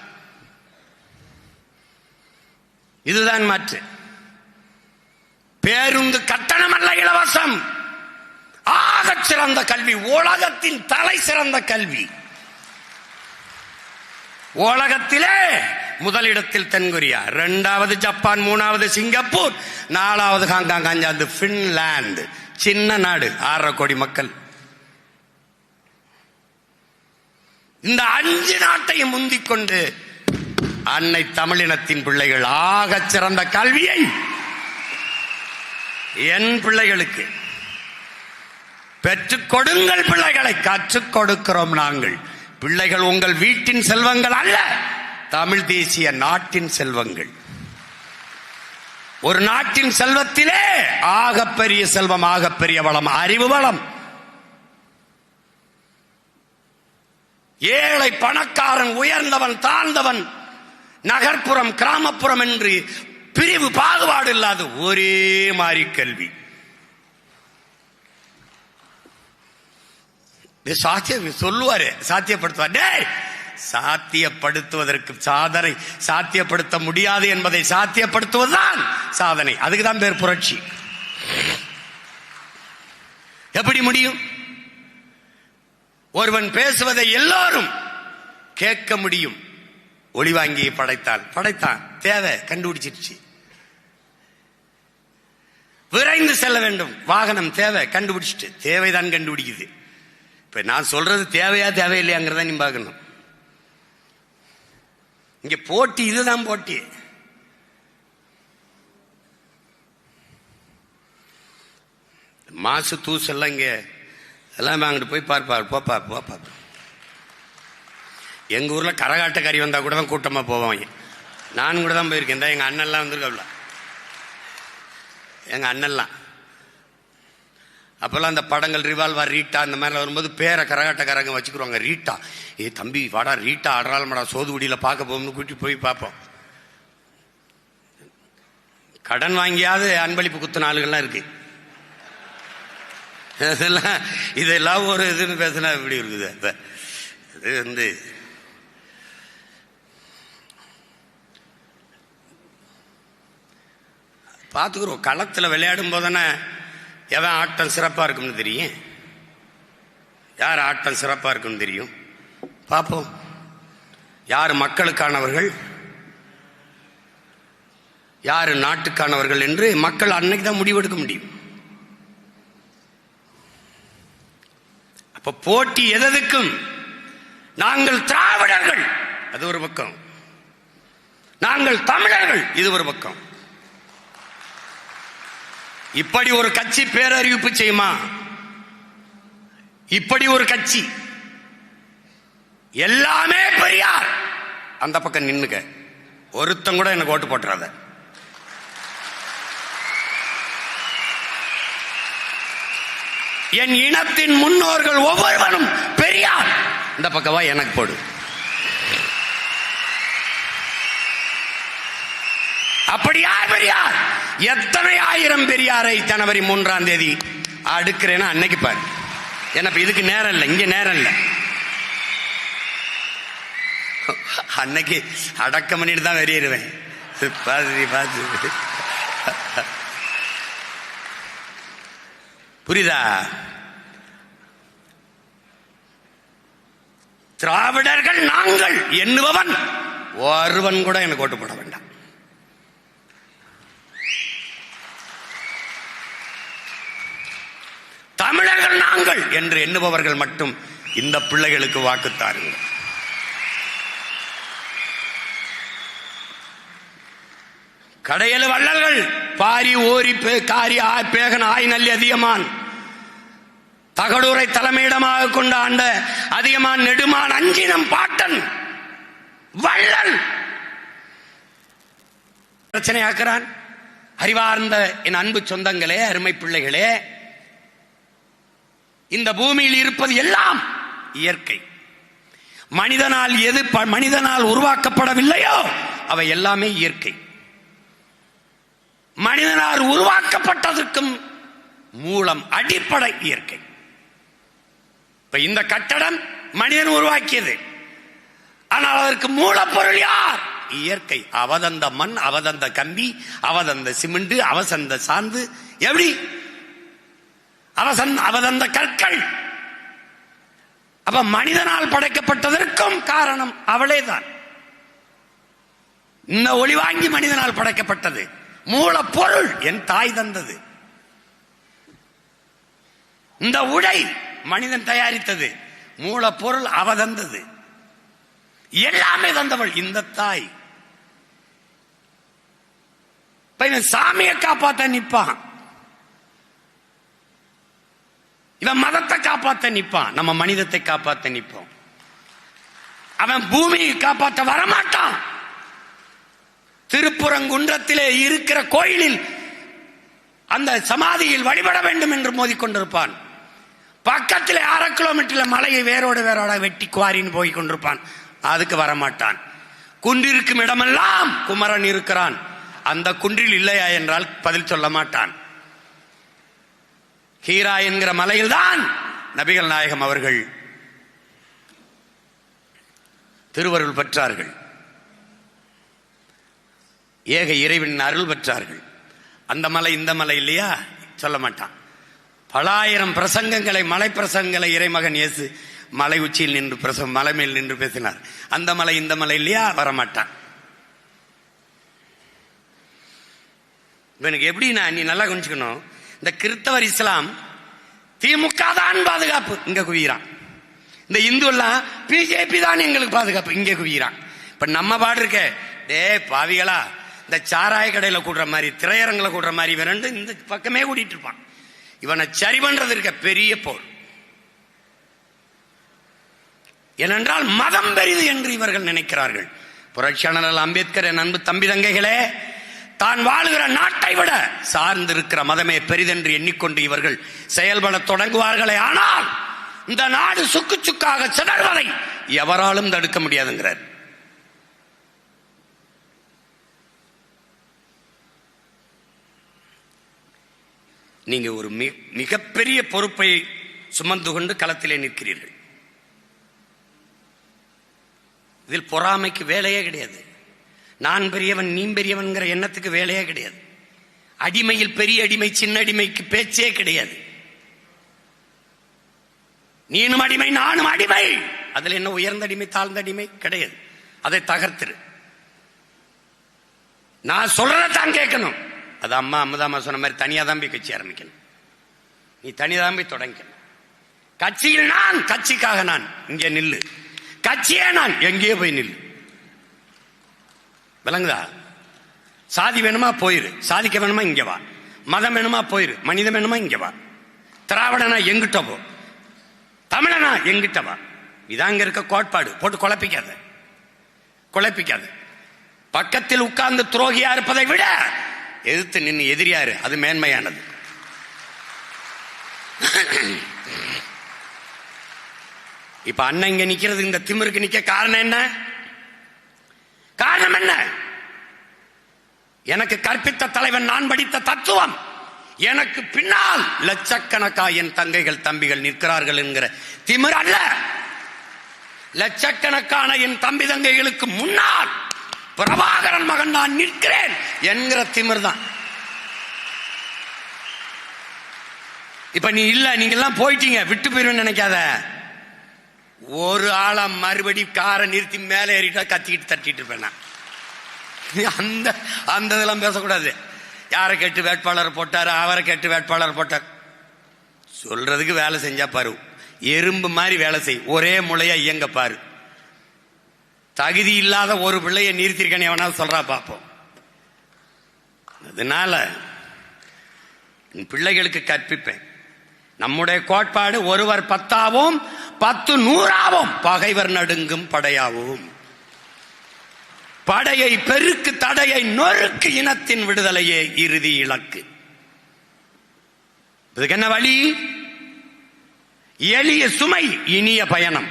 இதுதான் மாற்று. பேருந்து கட்டணம் அல்ல, இலவசம். ஆகச் சிறந்த கல்வி, உலகத்தின் தலை சிறந்த கல்வி. உலகத்திலே முதலிடத்தில் தென்கொரியா, 2வது ஜப்பான், 3வது சிங்கப்பூர், 4வது ஹாங்காங், 5வது பின்லாந்து. சின்ன நாடு, 6.5 கோடி மக்கள். இந்த 5 நாட்டையும் முந்திக் கொண்டு அன்னை தமிழினத்தின் பிள்ளைகள் ஆகச் சிறந்த கல்வியை என் பிள்ளைகளுக்கு பெற்றுக் கொடுங்கள். பிள்ளைகளை கற்றுக் கொடுக்கிறோம் நாங்கள். பிள்ளைகள் உங்கள் வீட்டின் செல்வங்கள் அல்ல, தமிழ் தேசிய நாட்டின் செல்வங்கள். ஒரு நாட்டின் செல்வத்திலே ஆகப்பெரிய செல்வம், ஆகப்பெரிய வளம் அறிவு வளம். ஏழை பணக்காரன், உயர்ந்தவன் தாழ்ந்தவன், நகர்ப்புறம் கிராமப்புறம் என்று பிரிவு பாகுபாடு இல்லாத ஒரே மாதிரி கல்வி. சொல்லுவாரு, சாத்தியப்படுத்துவார். சாத்தியப்படுத்துவதற்கு சாதனை, சாத்தியப்படுத்த முடியாது என்பதை சாத்தியப்படுத்துவதுதான் சாதனை. அதுக்குதான் பேர் புரட்சி. எப்படி முடியும்? ஒருவன் பேசுவதை எல்லோரும் கேட்க முடியும். ஒளிவாங்கியை படைத்தான், தேவை கண்டுபிடிச்சிருச்சு. விரைந்து செல்ல வேண்டும், வாகனம் தேவை கண்டுபிடிச்சிட்டு, தேவைதான் கண்டுபிடிக்குது. இப்ப நான் சொல்றது தேவையா தேவையில்லையாங்கிறத நீ பார்க்கணும். இங்க போட்டி, இதுதான் போட்டி. மாசு தூசு எல்லாம் இங்க எல்லாம் அங்கிட்டு போய் பார்ப்பார். போப்பா. எங்க ஊர்ல கரகாட்ட கறி வந்தா கூட தான் கூட்டமா போவாங்க. நான் கூட தான் போயிருக்கேன். எங்க அண்ணன்லாம் வந்திருக்கல, எங்க அண்ணன்லாம் அப்பெல்லாம் அந்த படங்கள் ரிவால்வர், ரீட்டா இந்த மாதிரி வரும்போது பேரை கரகாட்டக்காரங்க வச்சுக்குருவாங்க. ரீட்டா, ஏ தம்பி வாடா, ரீட்டா ஆடுறாள் மாடா, சோதுகுடியில பார்க்க போகணும்னு கூட்டி போய் பார்ப்போம். கடன் வாங்கியாவது அன்பளிப்பு குத்துன ஆளுகள்லாம் இருக்கு. இதெல்லாம் ஒரு இதுன்னு பேசினா எப்படி இருக்குது? இது வந்து பார்த்துக்குறோம். களத்தில் விளையாடும் போதானே எவன் ஆட்டம் சிறப்பாக இருக்கும்னு தெரியும், யார் ஆட்டம் சிறப்பாக இருக்குன்னு தெரியும். பார்ப்போம், யார் மக்களுக்கானவர்கள், யார் நாட்டுக்கானவர்கள் என்று மக்கள் அன்னைக்கு தான் முடிவெடுக்க முடியும். அப்ப போட்டி எதற்கும்? நாங்கள் திராவிடர்கள் அது ஒரு பக்கம், நாங்கள் தமிழர்கள் இது ஒரு பக்கம். இப்படி ஒரு கட்சி பேரறிவிப்பு செய்யுமா? இப்படி ஒரு கட்சி எல்லாமே பெரியார் அந்த பக்கம் நின்னுக்க, ஒருத்தம் கூட எனக்கு ஓட்டு போட்டுறாத. என் இனத்தின் முன்னோர்கள் ஒவ்வொருவரும் பெரியார் இந்த பக்கவா எனக்கு போடு. அப்படி யார் பெரியார்? எத்தனை ஆயிரம் பெரியாரை ஜனவரி 3ஆம் தேதி அடுக்கிறேன்னா அன்னைக்கு பாரு. எனக்கு இதுக்கு நேரம் இல்லை, இங்க நேரம் இல்லை. அன்னைக்கு அடக்கம் பண்ணிட்டு தான் வெளியேறுவேன். பார்த்து புரியுதா? திராவிடர்கள் நாங்கள் எண்ணுபவன் ஒருவன் கூட எனக்கு ஓட்டு போட வேண்டாம். நாங்கள் என்று எண்ணுபவர்கள் மட்டும் இந்த பிள்ளைகளுக்கு வாக்குத்தாருங்கள். கடையலு வள்ளல்கள் பாரி ஓரி காரி பேகன் ஆய் நல்லி அதிகமான் தகடூரை தலைமையிடமாக கொண்ட ஆண்ட அதிகமான் நெடுமான் அஞ்சினம் பாட்டன் வள்ளல் பிரச்சனையாக்குறான். அறிவார்ந்த என் அன்பு சொந்தங்களே, அருமை பிள்ளைகளே, இந்த பூமியில் இருப்பது எல்லாம் இயற்கை. மனிதனால் உருவாக்கப்படவில்லையோ அவை எல்லாமே இயற்கை. மனிதனால் உருவாக்கப்பட்டதற்கும் மூலம் அடிப்படை இயற்கை. இப்ப இந்த கட்டடம் மனிதன் உருவாக்கியது, ஆனால் அதற்கு மூலப்பொருள் யார்? இயற்கை. அவதந்த மண், அவதந்த கம்பி, அவதந்த சிமெண்ட், அவசந்த சாந்து, எப்படி அவதந்த கற்கள். அப்ப மனிதனால் படைக்கப்பட்டதற்கும் காரணம் அவளேதான். இந்த ஒளி வாங்கி மனிதனால் படைக்கப்பட்டது. மூலப்பொருள் என் தாய் தந்தது. இந்த உடை மனிதன் தயாரித்தது. மூலப்பொருள் அவ தந்தது. எல்லாமே தந்தவள் இந்த தாய். இவன் சாமியை காப்பாத்த நிப்பான், இவன் மதத்தை காப்பாத்த நிப்பான், நம்ம மனிதத்தை காப்பாத்த நிப்போம். அவன் பூமியை காப்பாற்ற வரமாட்டான். திருப்புறங்குன்றத்திலே இருக்கிற கோயிலில் அந்த சமாதியில் வழிபட வேண்டும் என்று மோதிக்கொண்டிருப்பான். பக்கத்தில் 1/2 கிலோமீட்டர்ல மலையை வேரோட வெட்டி குவாரின்னு போய் கொண்டிருப்பான். அதுக்கு வரமாட்டான். குன்றிருக்கும் இடமெல்லாம் குமரன் இருக்கிறான். அந்த குன்றில் இல்லையா என்றால் பதில் சொல்ல மாட்டான். ஹீரா என்கிற மலையில் தான் நபிகள் நாயகம் அவர்கள் திருவருள் பெற்றார்கள். ஏக இறைவன் அருள் பெற்றார்கள். அந்த மலை இந்த மலை இல்லையா சொல்ல மாட்டான். பலாயிரம் பிரசங்கங்களை, மலை பிரசங்கங்களை இறைமகன் இயேசு மலை உச்சியில் நின்று மலை மேல் நின்று பேசினார். அந்த மலை இந்த மலை இல்லையா வரமாட்டான். எனக்கு எப்படின்னா, நீ நல்லா கொஞ்சிக்கணும், இந்த கிறிஸ்தவர் இஸ்லாம் திமுக தான் பாதுகாப்பு இங்க குவிகிறான். இந்த இந்து எல்லாம் பிஜேபி தான் எங்களுக்கு பாதுகாப்பு இங்க குவிகிறான். இப்ப நம்ம பாடு இருக்க, டே பாவிகளா, இந்த சாராய கடையில கூடுற மாதிரி, திரையரங்கில கூடுற மாதிரி இவன் இந்த பக்கமே கூட்டிட்டு இருப்பான். இவனை சரி பண்றது இருக்க பெரிய போர். ஏனென்றால் மதம் பெரிது என்று இவர்கள் நினைக்கிறார்கள். புரட்சியாளர் அம்பேத்கர், என் அன்பு தம்பி தங்கைகளே, தான் வாழுகிற நாட்டை விட சார்ந்திருக்கிற மதமே பெரிதென்று எண்ணிக்கொண்டு இவர்கள் செயல்பட தொடங்குவார்களே, ஆனால் இந்த நாடு சுக்கு சுக்காக சிதறுவதை எவராலும் தடுக்க முடியாதுங்கிறார். நீங்க ஒரு மிகப்பெரிய பொறுப்பை சுமந்து கொண்டு களத்திலே நிற்கிறீர்கள். இதில் பொறாமைக்கு வேலையே கிடையாது. நான் பெரியவன் நீ பெரியவன்கிற எண்ணத்துக்கு வேலையே கிடையாது. அடிமையில் பெரிய அடிமை சின்ன அடிமைக்கு பேச்சே கிடையாது. நீனும் அடிமை நானும் அடிமை, அதுல என்ன உயர்ந்த அடிமை தாழ்ந்த அடிமை கிடையாது. அதை தகர்த்திரு. நான் சொல்றதான் கேட்கணும். அது அம்மா அமுதாமா சொன்ன மாதிரி தனியா தான் போய் கட்சி ஆரம்பிக்கணும். நீ தனிதான் போய் தொடங்கணும். கட்சியில் நான், கட்சிக்காக நான், இங்கே நில்லு. கட்சியே நான், எங்கேயோ போய் நில்லு. விளங்குதா? சாதி வேணுமா போயிரு, சாதிக்க வேணுமா இங்க வா. மதம் வேணுமா போயிரு, மனிதம் வேணுமா இங்க வா. திராவிடனா எங்கிட்ட போ, தமிழனா எங்கிட்ட வா. இதாங்க இருக்க கோட்பாடு. போட்டு குழப்பிக்காத. பக்கத்தில் உட்கார்ந்து துரோகியா இருப்பதை விட எதிர்த்து நின்று எதிரியாரு, அது மேன்மையானது. இப்ப அண்ணன் இங்க நிக்கிறது, இந்த திமிருக்கு நிக்க காரணம் என்ன? காரணம் என்ன? எனக்கு கற்பித்த தலைவன், நான் படித்த தத்துவம், எனக்கு பின்னால் லட்சக்கணக்கா என் தங்கைகள் தம்பிகள் நிற்கிறார்கள் என்கிற திமிர் அல்ல. லட்சக்கணக்கான என் தம்பி தங்கைகளுக்கு முன்னால் பிரபாகரன் மகன் நான் நிற்கிறேன் என்கிற திமிர் தான். இப்ப நீ இல்ல, நீங்க எல்லாம் போயிட்டீங்க, விட்டு போயிருவேன்னு நினைக்காத. ஒரு ஆளா மறுபடி காரை நிறுத்தி மேலே ஏறிட்டா கத்திக்கிட்டு தட்டிட்டு இருப்பேன். அந்த இதெல்லாம் பேசக்கூடாது. யாரை கேட்டு வேட்பாளர் போட்டாரு, அவரை கேட்டு வேட்பாளர் போட்டார். சொல்றதுக்கு வேலை செஞ்சா பாரு, எறும்பு மாதிரி வேலை செய், ஒரே முளையா இயங்க பாரு. தகுதி இல்லாத ஒரு பிள்ளைய நிறுத்திருக்கேன் எவனாவது சொல்றா பார்ப்போம். அதனால பிள்ளைகளுக்கு கற்பிப்பேன். நம்முடைய கோட்பாடு ஒருவர் 10ஆவோம் 10 100ஆவோம், பகைவர் நடுங்கும் படையாவோம். படையை பெருக்கு, தடையை நொறுக்கு, இனத்தின் விடுதலையே இறுதி இலக்கு. இதுக்கு என்ன வழி? எளிய சுமை, இனிய பயணம்.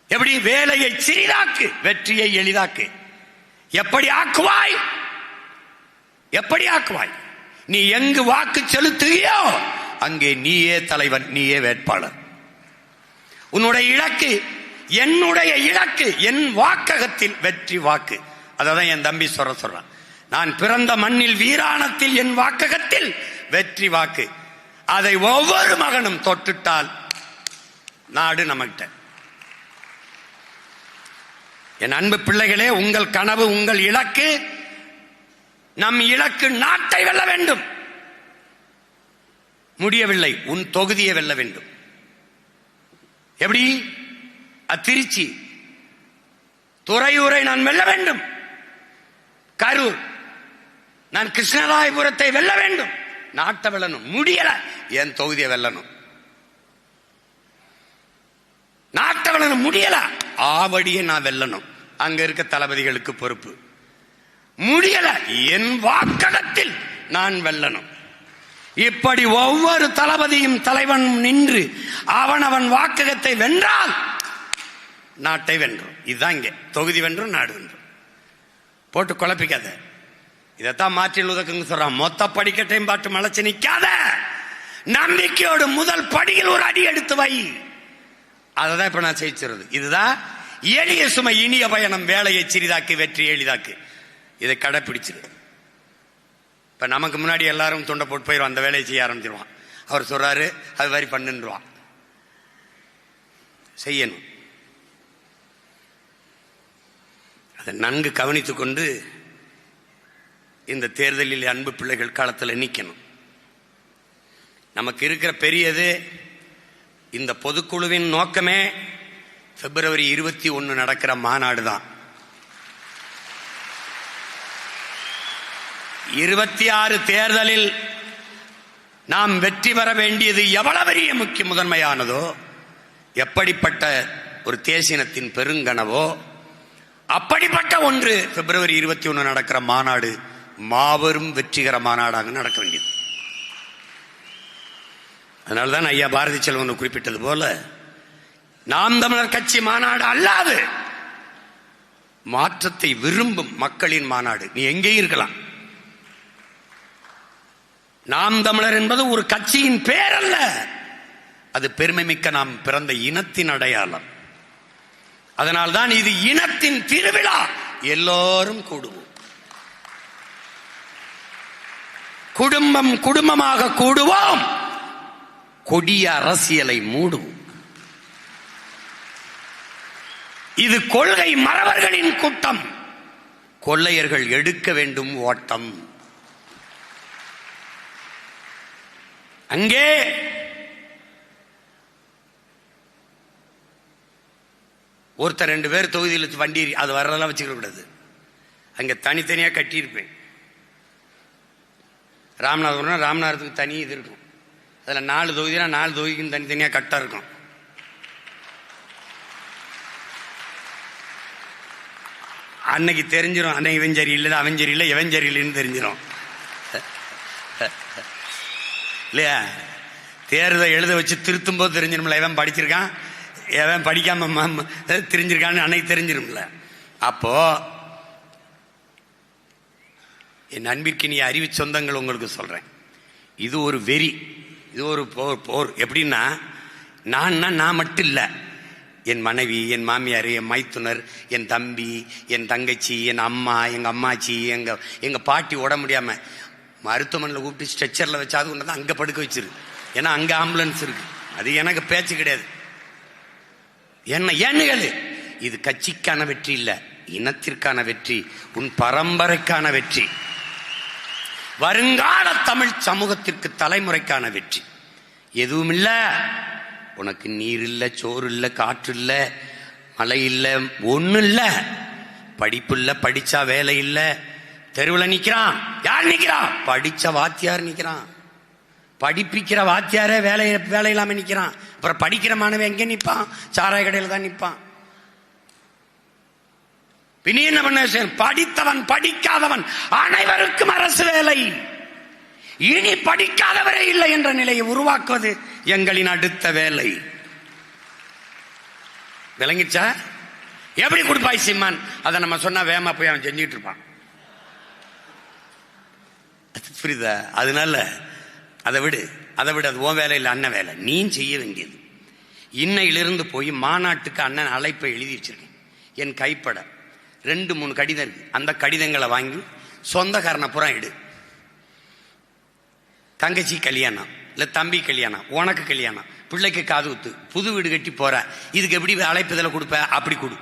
எப்படி? வேலையை சிறிதாக்கு, வெற்றியை எளிதாக்கு. எப்படி ஆக்குவாய்? எப்படி ஆக்குவாய்? நீ எங்கு வாக்கு செலுத்துகியோ அங்கே நீயே தலைவன், நீயே வேட்பாளர். உன்னுடைய இலக்கு, என்னுடைய இலக்கு, என் வாக்ககத்தில் வெற்றி வாக்கு. அதான் என் தம்பி சொல்றான், நான் பிறந்த மண்ணில் வீராணத்தில் என் வாக்ககத்தில் வெற்றி வாக்கு. அதை ஒவ்வொரு மகனும் தொட்டுட்டால் நாடு நம்மகிட்ட. என் அன்பு பிள்ளைகளே, உங்கள் கனவு, உங்கள் இலக்கு, நம் இலக்கு நாட்டை வெல்ல வேண்டும். முடியவில்லை, உன் தொகுதியை வெல்ல வேண்டும். எப்படி? திருச்சி, துறையூரை நான் வெல்ல வேண்டும். கரூர், நான் கிருஷ்ணராயபுரத்தை வெல்ல வேண்டும். நாட்டை வெல்லணும். முடியல, என் தொகுதியை வெல்லணும். நாட்டை வெல்லணும், முடியல, ஆவடியை நான் வெல்லணும். அங்க இருக்க தளபதிகளுக்கு பொறுப்பு. முடியல, என் வாக்ககத்தில் நான் வெல்லணும். இப்படி ஒவ்வொரு தளபதியும் தலைவனும் நின்று அவன் வாக்ககத்தை வென்றால் நாட்டை வென்றும். இதுதான் இங்கே தொகுதி வென்றும் நாடு வென்றும். போட்டு குழப்பிக்காத. இதைத்தான் மார்ட்டின் லூதர் கிங் சொல்றான், மொத்த படிக்கட்டையும் பாட்டு மலைச்சு நிக்காத, நம்பிக்கையோடு முதல் படியில் ஒரு அடி எடுத்து வை. அததான் இப்ப நான் செய்கிறது. இதுதான் எளிய சுமை, இனிய பயணம், வேலையை சிறிதாக்கு, வெற்றி எளிதாக்கு. இதை கடைப்பிடிச்சிரு. இப்ப நமக்கு முன்னாடி எல்லாரும் துண்டை போட்டு போயிடும், அந்த வேலையை செய்ய ஆரம்பிச்சிருவான். அவர் சொல்றாரு, அது மாதிரி பண்ணுவான். செய்யணும். அதை நன்கு கவனித்துக் கொண்டு இந்த தேர்தலில் அன்பு பிள்ளைகள் காலத்தில் நிற்கணும். நமக்கு இருக்கிற பெரியது, இந்த பொதுக்குழுவின் நோக்கமே பிப்ரவரி 21 நடக்கிற மாநாடு தான். 26 தேர்தலில் நாம் வெற்றி பெற வேண்டியது எவ்வளவு பெரிய முக்கிய முதன்மையானதோ, எப்படிப்பட்ட ஒரு தேசினத்தின் பெருங்கனவோ, அப்படிப்பட்ட ஒன்று பிப்ரவரி 21 நடக்கிற மாநாடு மாபெரும் வெற்றிகர மாநாடாக நடக்க வேண்டியது. அதனால்தான் ஐயா பாரதி செல்வன் குறிப்பிட்டது போல, நாம் தமிழர் கட்சி மாநாடு அல்லாது மாற்றத்தை விரும்பும் மக்களின் மாநாடு. நீ எங்கே இருக்கலாம். நாம் தமிழர் என்பது ஒரு கட்சியின் பேர் அல்ல, அது பெருமை மிக்க நாம் பிறந்த இனத்தின் அடையாளம். அதனால்தான் இது இனத்தின் திருவிழா. எல்லோரும் கூடுவோம். குடும்பம் குடும்பமாக கூடுவோம். கொடிய அரசியலை மூடுவோம். இது கொள்கை மறவர்களின் கூட்டம். கொள்ளையர்கள் எடுக்க வேண்டும் ஓட்டம். அங்கே ஒருத்தர் 2 பேர் தொகுதியில் வண்டி, அது வர்றதெல்லாம் வச்சுக்க கூடாது. அங்க தனித்தனியா கட்டியிருப்பேன். ராமநாதபுரம், ராமநாதத்துக்கு தனி இது இருக்கும். அதுல 4 தொகுதினா 4 தொகுதிக்கும் தனித்தனியா கட்டா இருக்கும். அன்னைக்கு தெரிஞ்சிடும், அன்னைக்கு இவன் சரி இல்லை, அவன் சரி இல்லை, இவன் சரி இல்லைன்னு தெரிஞ்சிடும் இல்லையா? தேர்தல் எழுத வச்சு திருத்தும் போது தெரிஞ்சிடும்ல, எவன் படிச்சிருக்கான் எவன் படிக்காம தெரிஞ்சிருக்கான்னு அன்னைக்கு தெரிஞ்சிடும்ல. அப்போ என் அன்பிற்கினிய அறிவு சொந்தங்கள் உங்களுக்கு சொல்றேன், இது ஒரு வெறி, இது ஒரு போர். எப்படின்னா, நான் மட்டும் இல்லை, என் மனைவி, என் மாமியார், என் மைத்துனர், என் தம்பி, என் தங்கச்சி, என் அம்மா, எங்க அம்மாச்சி, எங்க பாட்டி உட முடியாம மருத்துவமனையில் கூப்பிட்டு ஸ்ட்ரெச்சர்ல வச்சாது ஒன்று தான் அங்க படுக்க வச்சிரு. ஏன்னா அங்க ஆம்புலன்ஸ் இருக்கு. அது எனக்கு பேச்சு கிடையாது. ஏன்னு இது கட்சிக்கான வெற்றி இல்ல, இனத்திற்கான வெற்றி, உன் பரம்பரைக்கான வெற்றி, வருங்கால தமிழ் சமூகத்திற்கு தலைமுறைக்கான வெற்றி. எதுவும் இல்ல. உனக்கு நீர் இல்ல, சோறு இல்ல, காற்று இல்ல, மழை இல்ல, ஒண்ணு இல்ல. படிப்பு இல்ல, படிச்சா வேலை இல்ல. தெருவில் நிக்கிறான். யார் நிக்கிறான்? படிச்ச வாத்தியார் நிக்கிறான். படிப்பிக்கிற வாத்தியாரே வேலை இல்லாம நிக்கிறான். அப்புறம் படிக்கிற மாணவன் எங்க நிப்பான்? சாராய கடையில தான் நிப்பான். பின்னி என்ன பண்ண? படித்தவன் படிக்காதவன் அனைவருக்கும் அரசு வேலை. இனி படிக்காதவரே இல்லை என்ற நிலையை உருவாக்குவது எங்களின் அடுத்த வேலை. விளங்கிச்சா? எப்படி கொடுப்பாய் சீமான்? அதை நம்ம சொன்னா வேமா போய் அவன் செஞ்சுட்டு இருப்பான். புரியுதா? அதனால அதை விடு. அது உன் வேலை இல்லை, அண்ணன் வேலை. நீ செய்ய வேண்டியது, இன்னையிலிருந்து போய் மாநாட்டுக்கு அண்ணன் அழைப்பை எழுதி வச்சிருக்கேன். என் கைப்பட 2-3 கடிதம் இருக்கு. அந்த கடிதங்களை வாங்கி சொந்தக்காரனை புறா எடு. தங்கச்சி கல்யாணம் இல்ல தம்பி கல்யாணம், உனக்கு கல்யாணம், பிள்ளைக்கு காது ஊத்து, புது வீடு கட்டி போற, இதுக்கு எப்படி அழைப்புதல கொடுப்ப? அப்படி கொடு.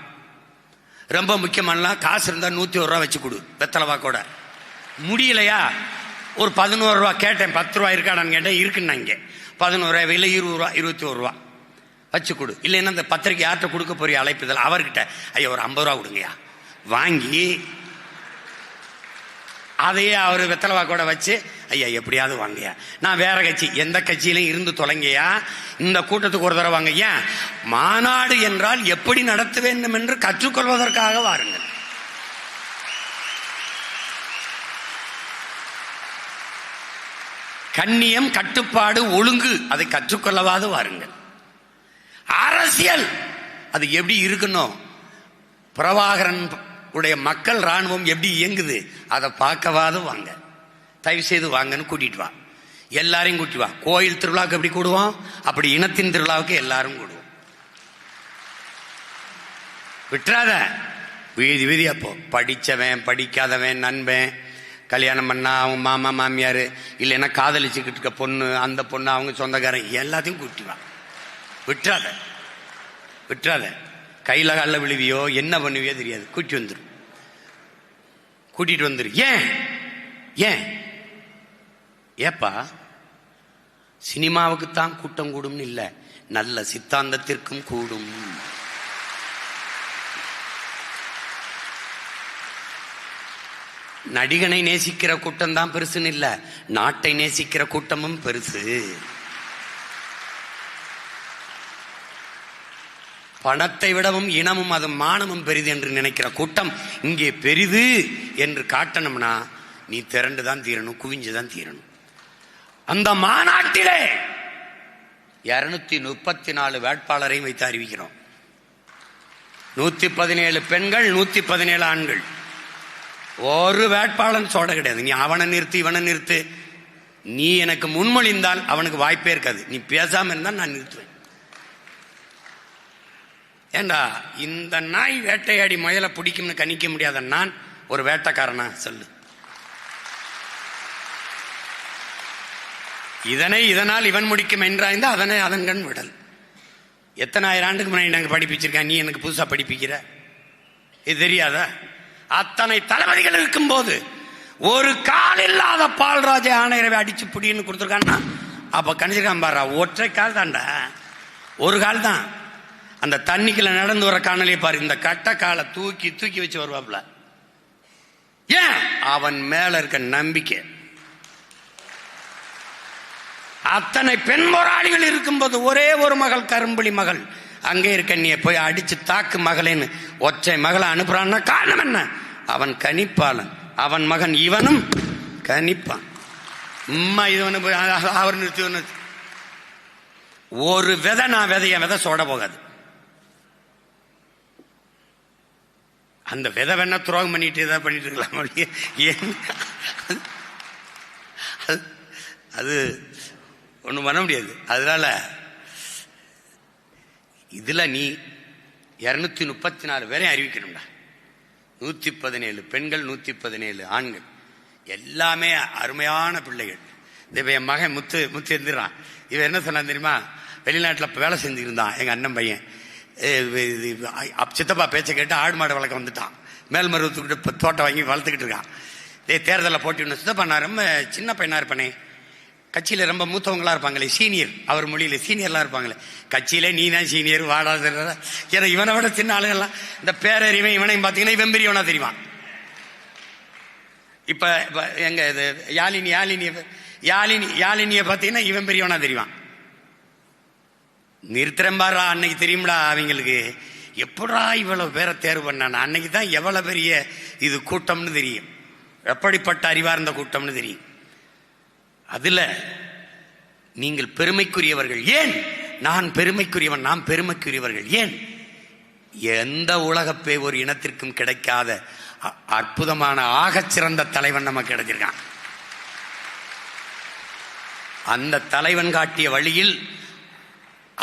ரொம்ப முக்கியமான காசு இருந்தா 101 ரூபா வச்சு கொடு, வெத்தலவாக்கோட. முடியலையா ஒரு 11 ரூபா கேட்டேன், 10 ரூபா இருக்காடான்னு கேட்டேன். இருக்குன்னா இங்கே 11 ரூபா இல்லை, 20 ரூபா 21 ரூபா வச்சு கொடு. இல்லைன்னா அந்த பத்திரிக்கை யார்கிட்ட கொடுக்க போறிய அழைப்புதல் அவர்கிட்ட, ஐயா ஒரு 50 ரூபா கொடுங்கய்யா வாங்கி அதையே அவர் வெத்தலவாக்கோட வச்சு, ஐயா எப்படியாவது வாங்கய்யா, நான் வேற கட்சி எந்த கட்சியிலும் இருந்து தொலைங்கய்யா, இந்த கூட்டத்துக்கு ஒரு தடவை வாங்க. ஏன்? மாநாடு என்றால் எப்படி நடத்த வேண்டும் என்று கற்றுக்கொள்வதற்காக வாருங்கள். கண்ணியம், கட்டுப்பாடு, ஒழுங்கு அதை கற்றுக்கொள்ளவாது வாருங்கள். அரசியல் அது எப்படி இருக்கணும், பிரபாகரன் உடைய மக்கள் ராணுவம் எப்படி இயங்குது அதை பார்க்கவாது வாங்க. தயவு செய்து வாங்கன்னு கூட்டிட்டு வா. எல்லாரையும் கூட்டிட்டு வா. கோயில் திருவிழாவுக்கு எப்படி கூடுவோம், அப்படி இனத்தின் திருவிழாவுக்கு எல்லாரும் கூடுவோம். விட்டுறாத. வீதி வீதியா போ. படிச்சவன் படிக்காதவன், நண்பன், கல்யாணம் பண்ணா அவங்க மாமா மாமியார், இல்லைன்னா காதலிச்சுக்கிட்டு இருக்க பொண்ணு, அந்த பொண்ணு அவங்க சொந்தக்காரன், எல்லாத்தையும் கூட்டி வா. விட்டுறாத விட்டுறாத. கையில கால விழுவியோ என்ன பண்ணுவியோ தெரியாது, கூட்டிட்டு வந்துரு. ஏன் ஏன் ஏப்பா? சினிமாவுக்குத்தான் கூட்டம் கூடும் இல்ல, நல்ல சித்தாந்தத்திற்கும் கூடும். நடிகனை நேசிக்கிற கூட்டம் தான் பெருசுன்னு இல்ல, நாட்டை நேசிக்கிற கூட்டமும் பெருசு. பணத்தை விடவும் இனமும் அது மானமும் பெரிது என்று நினைக்கிற கூட்டம் இங்கே பெரிது என்று காட்டணும்னா நீ திரண்டுதான் தீரணும், குவிஞ்சுதான் தீரணும். அந்த மாநாட்டிலே 234 வேட்பாளரையும் வைத்து அறிவிக்கிறோம். 117 பெண்கள், 117 ஆண்கள். ஒரு வேட்பாளன் சோட கிடையாது. நீ அவனை நிறுத்து இவனை நிறுத்து, நீ எனக்கு முன்மொழிந்தால் அவனுக்கு வாய்ப்பே இருக்காது. நீ பேசாம இருந்தால் நான் நிறுத்துவேன். ஏண்டா இந்த நாய் வேட்டையாடி முயலை பிடிக்கும்னு கணிக்க முடியாத நான் ஒரு வேட்டைக்காரனா சொல்லு? இதனால் இவன் முடிக்கும் என்றாய்ந்து அதனை அதன் கண் விடல். எத்தனை ஆயிரம் ஆண்டுக்கு முன்னாடி நாங்கள் படிப்பிச்சிருக்கேன், நீ எனக்கு புதுசா படிப்பிக்கிற? இது தெரியாதா? அத்தனை தளபதிகள் இருக்கும் போது ஒரு கால் இல்லாத பால்ராஜ ஆணையரவை அடிச்சு புடின்னு கொடுத்துருக்கான்னா அப்ப கணிச்சிருக்கான் பாரா. ஒற்றை கால் தான்டா, ஒரு கால் தான். அந்த தண்ணிக்குள்ள நடந்து வர காணொலியை பாரு. இந்த கட்ட காலை தூக்கி தூக்கி வச்சு வருவாப்ல. ஏன்? அவன் மேல இருக்க நம்பிக்கை. அத்தனை பெண் போராளிகள் இருக்கும்போது ஒரே ஒரு மகள், கரும்புலி மகள், அங்கே இருக்க நீ போய் அடிச்சு தாக்கு மகளேன்னு ஒற்றை மகளை அனுப்புறான்னா காரணம் என்ன? அவன் கணிப்பாளன். அவன் மகன் இவனும் கணிப்பான். இது அவர் நிறுத்தி ஒரு விதை, நான் விதை சோட போகாது. அந்த விதை வேணா துரோகம் பண்ணிட்டு ஏதாவது பண்ணிட்டு இருக்கலாம். அது ஒண்ணும் பண்ண முடியாது. அதனால இதுல நீ 234 பேரை அறிவிக்கணும்டா. 117 பெண்கள், 117 ஆண்கள், எல்லாமே அருமையான பிள்ளைகள். இப்ப என் மகன் முத்து இருந்துறான். இவன் என்ன சொன்னான் தெரியுமா? வெளிநாட்டில் வேலை செஞ்சுருந்தான் எங்க அண்ணன் பையன். சித்தப்பா பேச்சை கேட்டு ஆடு மாடு வளர்க்க வந்துட்டான். மேல்மருவத்துக்கிட்ட தோட்டம் வாங்கி வளர்த்துக்கிட்டு இருக்கான். தேர்தலில் போட்டி சித்தப்பா நான் ரொம்ப சின்ன பையனா இருப்பனே, கட்சியில ரொம்ப மூத்தவங்களா இருப்பாங்களே, சீனியர், அவர் மொழியில சீனியர்லாம் இருப்பாங்களே, கட்சியில நீ தான் சீனியர் வாடாத. ஏன்னா இவனை விட சின்ன ஆளுகள்லாம் இந்த பேரறிவன் இவனையும் பார்த்தீங்கன்னா இவன் பெரியவனா தெரியுமா. இப்ப எங்க இது யாழினிய பார்த்தீங்கன்னா இவன் பெரியவனா தெரியுவான். நிறுத்திரம்பாரா அன்னைக்கு தெரியும்டா அவங்களுக்கு, எப்படா இவ்வளவு பேரை தேர்வு பண்ணான் அன்னைக்கு தான் எவ்வளவு பெரிய இது கூட்டம்னு தெரியும், எப்படிப்பட்ட அறிவார்ந்த கூட்டம்னு தெரியும். அதுல நீங்கள் பெருமைக்குரியவர்கள். ஏன் நான் பெருமைக்குரியவன், நாம் பெருமைக்குரியவர்கள். ஏன் எந்த உலகப்பே ஒரு இனத்திற்கும் கிடைக்காத அற்புதமான ஆகச் சிறந்த தலைவன் நமக்கு கிடைச்சிருக்கான். அந்த தலைவன் காட்டிய வழியில்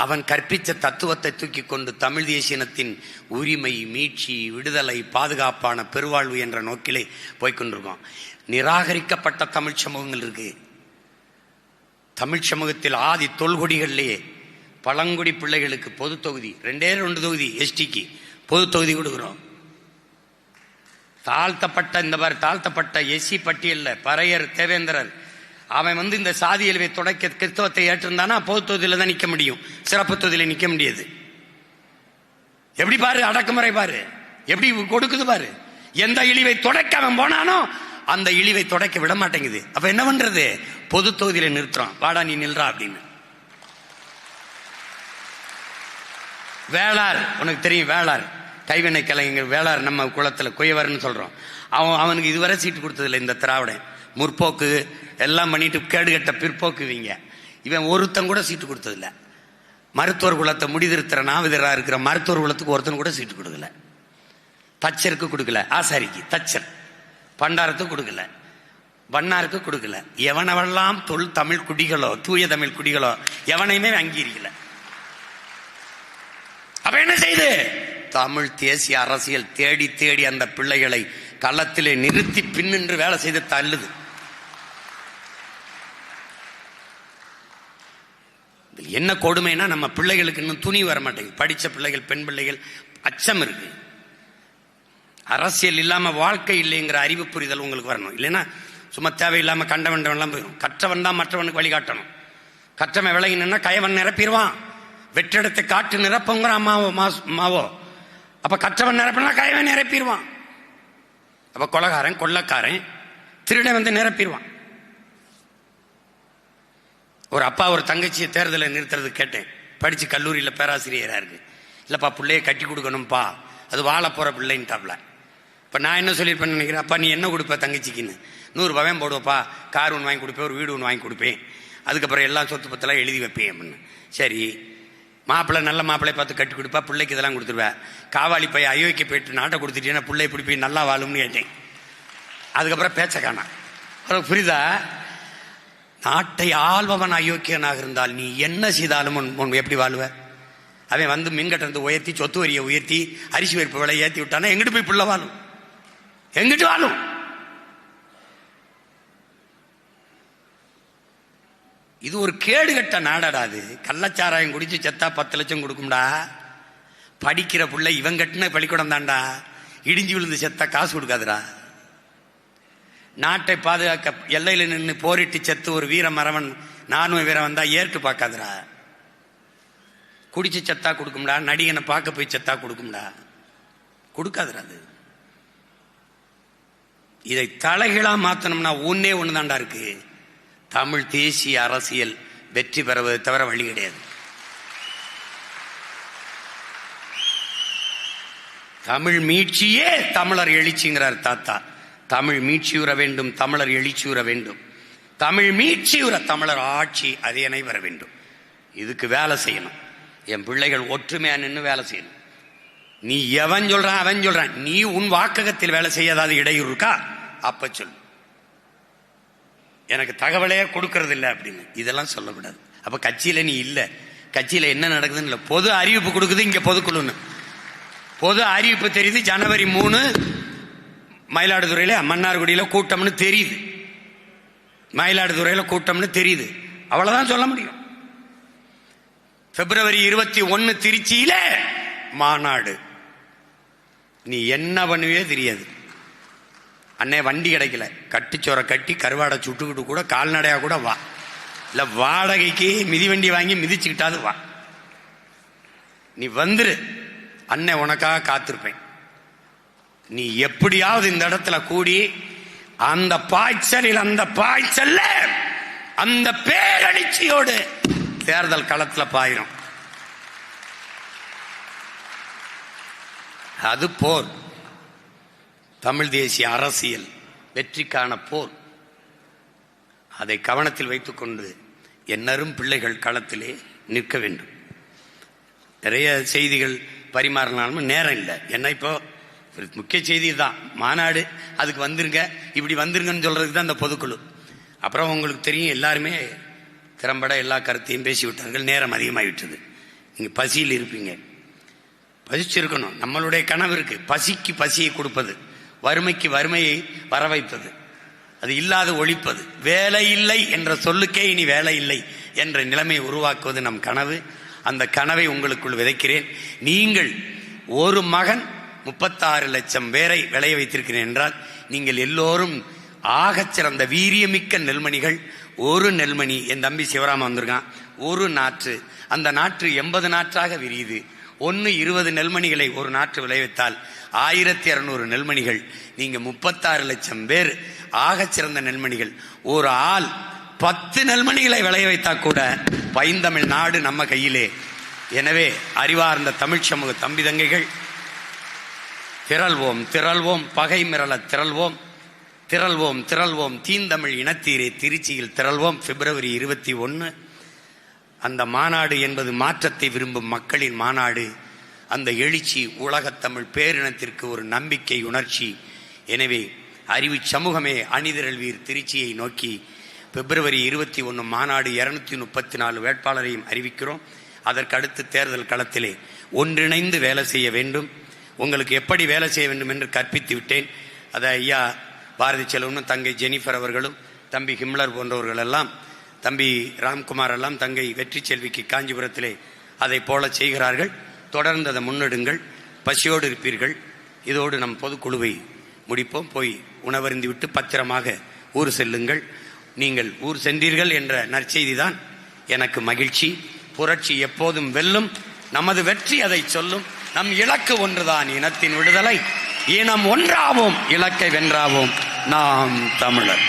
அவன் கற்பித்த தத்துவத்தை தூக்கி கொண்டு தமிழ் தேசியனத்தின் உரிமை, மீட்சி, விடுதலை, பாதுகாப்பான பெருவாழ்வு என்ற நோக்கிலே போய்கொண்டிருக்கோம். நிராகரிக்கப்பட்ட தமிழ் சமூகங்கள் இருக்கு. தமிழ் சமூகத்தில் ஆதி தொல்குடிகளிலேயே பழங்குடி பிள்ளைகளுக்கு பொது தொகுதி 2 தொகுதி, எஸ்டிக்கு பொது தொகுதி கொடுக்கிறோம். தாழ்த்தப்பட்ட எஸ்சி பட்டியல்ல பறையர், தேவேந்திரர், அவன் இந்த சாதியல்வை தொடக்க கிறிஸ்தவத்தை ஏற்றிருந்தானா பொது தொகுதியில தான் நிக்க முடியும், சிறப்பு தொகுதியில நிக்க முடியாது. எப்படி பாரு அடக்குமுறை, பாரு எப்படி கொடுக்குது பாரு. எந்த இழிவை தொடக்க அவன் போனானோ அந்த இழிவை தொடக்க விட மாட்டேங்குது. அப்ப என்ன பண்றது, பொது தொகுதியில நிறுத்துறான், வாடா நீ நில்றா அப்படின்னு. வேளார், உனக்கு தெரியும் வேளார், கைவினை கலைஞர் வேளார், நம்ம குளத்துல குயவர்னு சொல்றோம். அவனுக்கு இதுவரை சீட்டு கொடுத்ததில்லை இந்த திராவிடன். முற்போக்கு எல்லாம் பண்ணிட்டு கேடுகட்ட பிற்போக்குவீங்க, இவன் ஒருத்தன் கூட சீட்டு கொடுத்ததில்லை. மருத்துவர் குலத்தை முடிதிருத்துற நாவிதரா இருக்கிற மருத்துவர் குலத்துக்கு ஒருத்தன் கூட சீட்டு கொடுக்கல. தச்சருக்கு கொடுக்கல, ஆசாரிக்கு தச்சர், பண்டாரத்துக்கு கொடுக்கல, வண்ணாருக்கு கொடுக்கல. எவனவெல்லாம் தமிழ் குடிகளோ, தூய தமிழ் குடிகளோ எவனையுமே அங்கீகரிக்கல. அப்ப என்ன செய்து தமிழ் தேசிய அரசியல் தேடி தேடி அந்த பிள்ளைகளை களத்திலே நிறுத்தி பின்னின்று வேலை செய்து தள்ளுது. என்ன கொடுமைனா நம்ம பிள்ளைகளுக்கு இன்னும் துணி வர மாட்டேங்குது. படிச்ச பிள்ளைகள், பெண் பிள்ளைகள், அச்சம் இருக்கு. அரசியல் இல்லாம வாழ்க்கை இல்லைங்கிற அறிவு புரிதல் உங்களுக்கு வரணும். இல்லைன்னா சும்மா தேவையில்லாம கண்டவன்லாம் போயிடும். கற்றவன் தான் மற்றவனுக்கு வழிகாட்டணும். கற்றவன் விலகினா கயவன் நிரப்பிடுவான். வெற்றிடத்தை காட்டு நிரப்புங்கிற மாவோ. அப்ப கற்றவன் நிரப்பினா கயவன் நிரப்பிடுவான். அப்ப கொலகாரன், கொள்ளக்காரன், திருடன் நிரப்பிடுவான். ஒரு அப்பா ஒரு தங்கச்சியை தேர்தலை நிறுத்துறது கேட்டேன். படிச்சு கல்லூரியில் பேராசிரியரா இருக்கு. இல்லப்பா பிள்ளைய கட்டி கொடுக்கணும்ப்பா, அது வாழ போற பிள்ளைன்ட்டாப்ல. இப்ப நான் என்ன சொல்லியிருப்பேன்னு நினைக்கிறேன், அப்பா நீ என்ன கொடுப்ப தங்கச்சிக்குன்னு? 100 ரூபாயும் போடுவப்பா, கார் ஒன்று வாங்கி கொடுப்பேன், ஒரு வீடு ஒன்று வாங்கி கொடுப்பேன், அதுக்கப்புறம் எல்லா சொத்து பத்தெல்லாம் எழுதி வைப்பேன் அப்படின்னு. சரி, மாப்பிள்ளை நல்ல மாப்பிள்ளை பார்த்து கட்டி கொடுப்பா, பிள்ளைக்கு இதெல்லாம் கொடுத்துருவேன். காவாலி பையன் அயோக்கிய போயிட்டு நாட்டை கொடுத்துட்டீங்கன்னா பிள்ளை இப்படி போய் நல்லா வாழும்னு கேட்டேன். அதுக்கப்புறம் பேச்ச காணா. புரியுதா? நாட்டை ஆள்பவன் அயோக்கியனாக இருந்தால் நீ என்ன செய்தாலும் எப்படி வாழுவ? அவன் மின்கட்டணத்தை உயர்த்தி, சொத்து வரியை உயர்த்தி, அரிசி பருப்பு விலை ஏற்றி விட்டானா எங்கிட்டு போய் பிள்ளை வாழும்? எங்கிட்டு வாழும்? இது ஒரு கேடுகட்ட நாடாடாது. கள்ளச்சாராயம் குடிச்சு செத்தா 10 லட்சம் கொடுக்கும்டா. படிக்கிற பிள்ளை இவன் கட்டின பள்ளிக்கூடம் தான்டா. இடிஞ்சு விழுந்து செத்தா காசு கொடுக்காதுடா. நாட்டை பாதுகாக்க எல்லையில் நின்று போரிட்டு செத்து ஒரு வீர மரவன், நானும் வீரம் வந்தா ஏற்று பார்க்காதுடா. குடிச்சு செத்தா கொடுக்கும்டா. நடிகனை பார்க்க போய் செத்தா கொடுக்கும்டா. கொடுக்காதுடா. அது இதை தலைகீழா மாத்தணும்னா ஒன்னே ஒண்ணுதான்டா இருக்கு, தமிழ் தேசிய அரசியல் வெற்றி பெறுவது தவிர வழி கிடையாது. தமிழ் மீட்சியே தமிழர் எழுச்சிங்கிறார் தாத்தா. தமிழ் மீட்சியுற வேண்டும், தமிழர் எழுச்சியுற வேண்டும். தமிழ் மீட்சியுற தமிழர் ஆட்சி அரியணை வர வேண்டும். இதுக்கு வேலை செய்யணும். என் பிள்ளைகள் ஒற்றுமையா நின்று வேலை செய்யணும். நீ எவன் சொல்றான் அவன் சொல்றான், நீ உன் வாக்ககத்தில் வேலை செய்யாத இடையூறு இருக்கா அப்ப சொல். எனக்கு தகவலையே கொடுக்கறது இல்லை அப்படின்னு இதெல்லாம் சொல்லக்கூடாது. அப்ப கட்சியில நீ இல்ல, கட்சியில என்ன நடக்குதுன்னு இல்லை. பொது அறிவிப்பு கொடுக்குது இங்க பொதுக்குழுன்னு. பொது அறிவிப்பு தெரியுது. ஜனவரி 3 மயிலாடுதுறையில மன்னார்குடியில கூட்டம்னு தெரியுது. மயிலாடுதுறையில கூட்டம்னு தெரியுது. அவ்வளவுதான் சொல்ல முடியும். பிப்ரவரி 21 திருச்சியில மாநாடு. நீ என்ன பண்ணுவே தெரியாது. அண்ணே வண்டி கிடைக்கல, கட்டிச்சோரை கட்டி கருவாடை சுட்டுக்கிட்டு கூட கால்நடையா கூட வா. இல்ல வாடகைக்கு மிதிவண்டி வாங்கி மிதிச்சுக்கிட்டாது வா, நீ வந்துரு, அண்ணன் உனக்காக காத்திருப்பேன். நீ எப்படியாவது இந்த இடத்துல கூடி அந்த பாய்ச்சலில் அந்த பாய்ச்சல்ல அந்த பேரழிச்சியோடு தேர்தல் களத்தில் பாயிரும். அது போர், தமிழ் தேசிய அரசியல் வெற்றிக்கான போர். அதை கவனத்தில் வைத்துக் கொண்டு என்னரும் பிள்ளைகள் களத்திலே நிற்க வேண்டும். நிறைய செய்திகள் பரிமாறினாலும் நேரம் இல்லை. என்ன இப்போ முக்கிய செய்தி தான் மாநாடு, அதுக்கு வந்துருங்க, இப்படி வந்துருங்கன்னு சொல்றதுக்கு தான் இந்த பொதுக்குழு. அப்புறம் உங்களுக்கு தெரியும், எல்லாருமே திறம்பட எல்லா கருத்தையும் பேசிவிட்டார்கள், நேரம் அதிகமாகிவிட்டது. நீங்கள் பசியில் இருப்பீங்க, பசிச்சிருக்கணும். நம்மளுடைய கனவு இருக்கு, பசிக்கு பசியை கொடுப்பது, வறுமைக்கு வறுமையை வர வைப்பது, அது இல்லாத ஒழிப்பது. வேலை இல்லை என்ற சொல்லுக்கே இனி வேலை இல்லை என்ற நிலைமையை உருவாக்குவது நம் கனவு. அந்த கனவை உங்களுக்குள் விதைக்கிறேன். நீங்கள் ஒரு மகன் 36 லட்சம் பேரை விளைய வைத்திருக்கிறேன் என்றால் நீங்கள் எல்லோரும் ஆகச்சிறந்த வீரியமிக்க நெல்மணிகள். ஒரு நெல்மணி, என் தம்பி சிவராம வந்திருக்கான், ஒரு நாற்று, அந்த நாற்று 80 நாற்றாக விரியுது. 20 நெல்மணிகளை ஒரு நாற்று விளைவித்தால் 1200 நெல்மணிகள். நீங்க 36 லட்சம் பேர் ஆகச்சிறந்த நெல்மணிகள். ஒரு ஆள் 10 நெல்மணிகளை விளைய வைத்தா கூட பைந்தமிழ் நாடு நம்ம கையிலே. எனவே அறிவார்ந்த தமிழ் சமூக தம்பி தங்கைகள், திரள்வோம் திரள்வோம், பகை மிரள திரள்வோம், திரள்வோம் திரள்வோம், தீந்தமிழ் இனத்தீரே திருச்சியில் திரள்வோம். பிப்ரவரி 21 அந்த மாநாடு என்பது மாற்றத்தை விரும்பும் மக்களின் மாநாடு. அந்த எழுச்சி உலகத்தமிழ் பேரினத்திற்கு ஒரு நம்பிக்கை உணர்ச்சி. எனவே அறிவு சமூகமே அணிதிரள்வீர் திருச்சியை நோக்கி. பிப்ரவரி 21 மாநாடு 234 வேட்பாளரையும் அறிவிக்கிறோம். அதற்கு அடுத்து தேர்தல் களத்திலே ஒன்றிணைந்து வேலை செய்ய வேண்டும். உங்களுக்கு எப்படி வேலை செய்ய வேண்டும் என்று கற்பித்து விட்டேன். அதை ஐயா பாரதி செல்வனும் தங்கை ஜெனிஃபர் அவர்களும் தம்பி ஹிம்லர் போன்றவர்கள் எல்லாம், தம்பி ராம்குமார் எல்லாம் தங்கை வெற்றி செல்விக்கு காஞ்சிபுரத்திலே அதை போல செய்கிறார்கள். தொடர்ந்து அதை முன்னெடுங்கள், பசியோடு இருப்பீர்கள். இதோடு நம் பொதுக்குழுவை முடிப்போம். போய் உணவருந்தி விட்டு பத்திரமாக ஊர் செல்லுங்கள். நீங்கள் ஊர் சென்றீர்கள் என்ற நற்செய்தி தான் எனக்கு மகிழ்ச்சி. புரட்சி எப்போதும் வெல்லும், நமது வெற்றி அதை சொல்லும். நம் இலக்கு ஒன்றுதான், இனத்தின் விடுதலை. இனம் ஒன்றாவோம், இலக்கை வென்றாவோம், நாம் தமிழர்.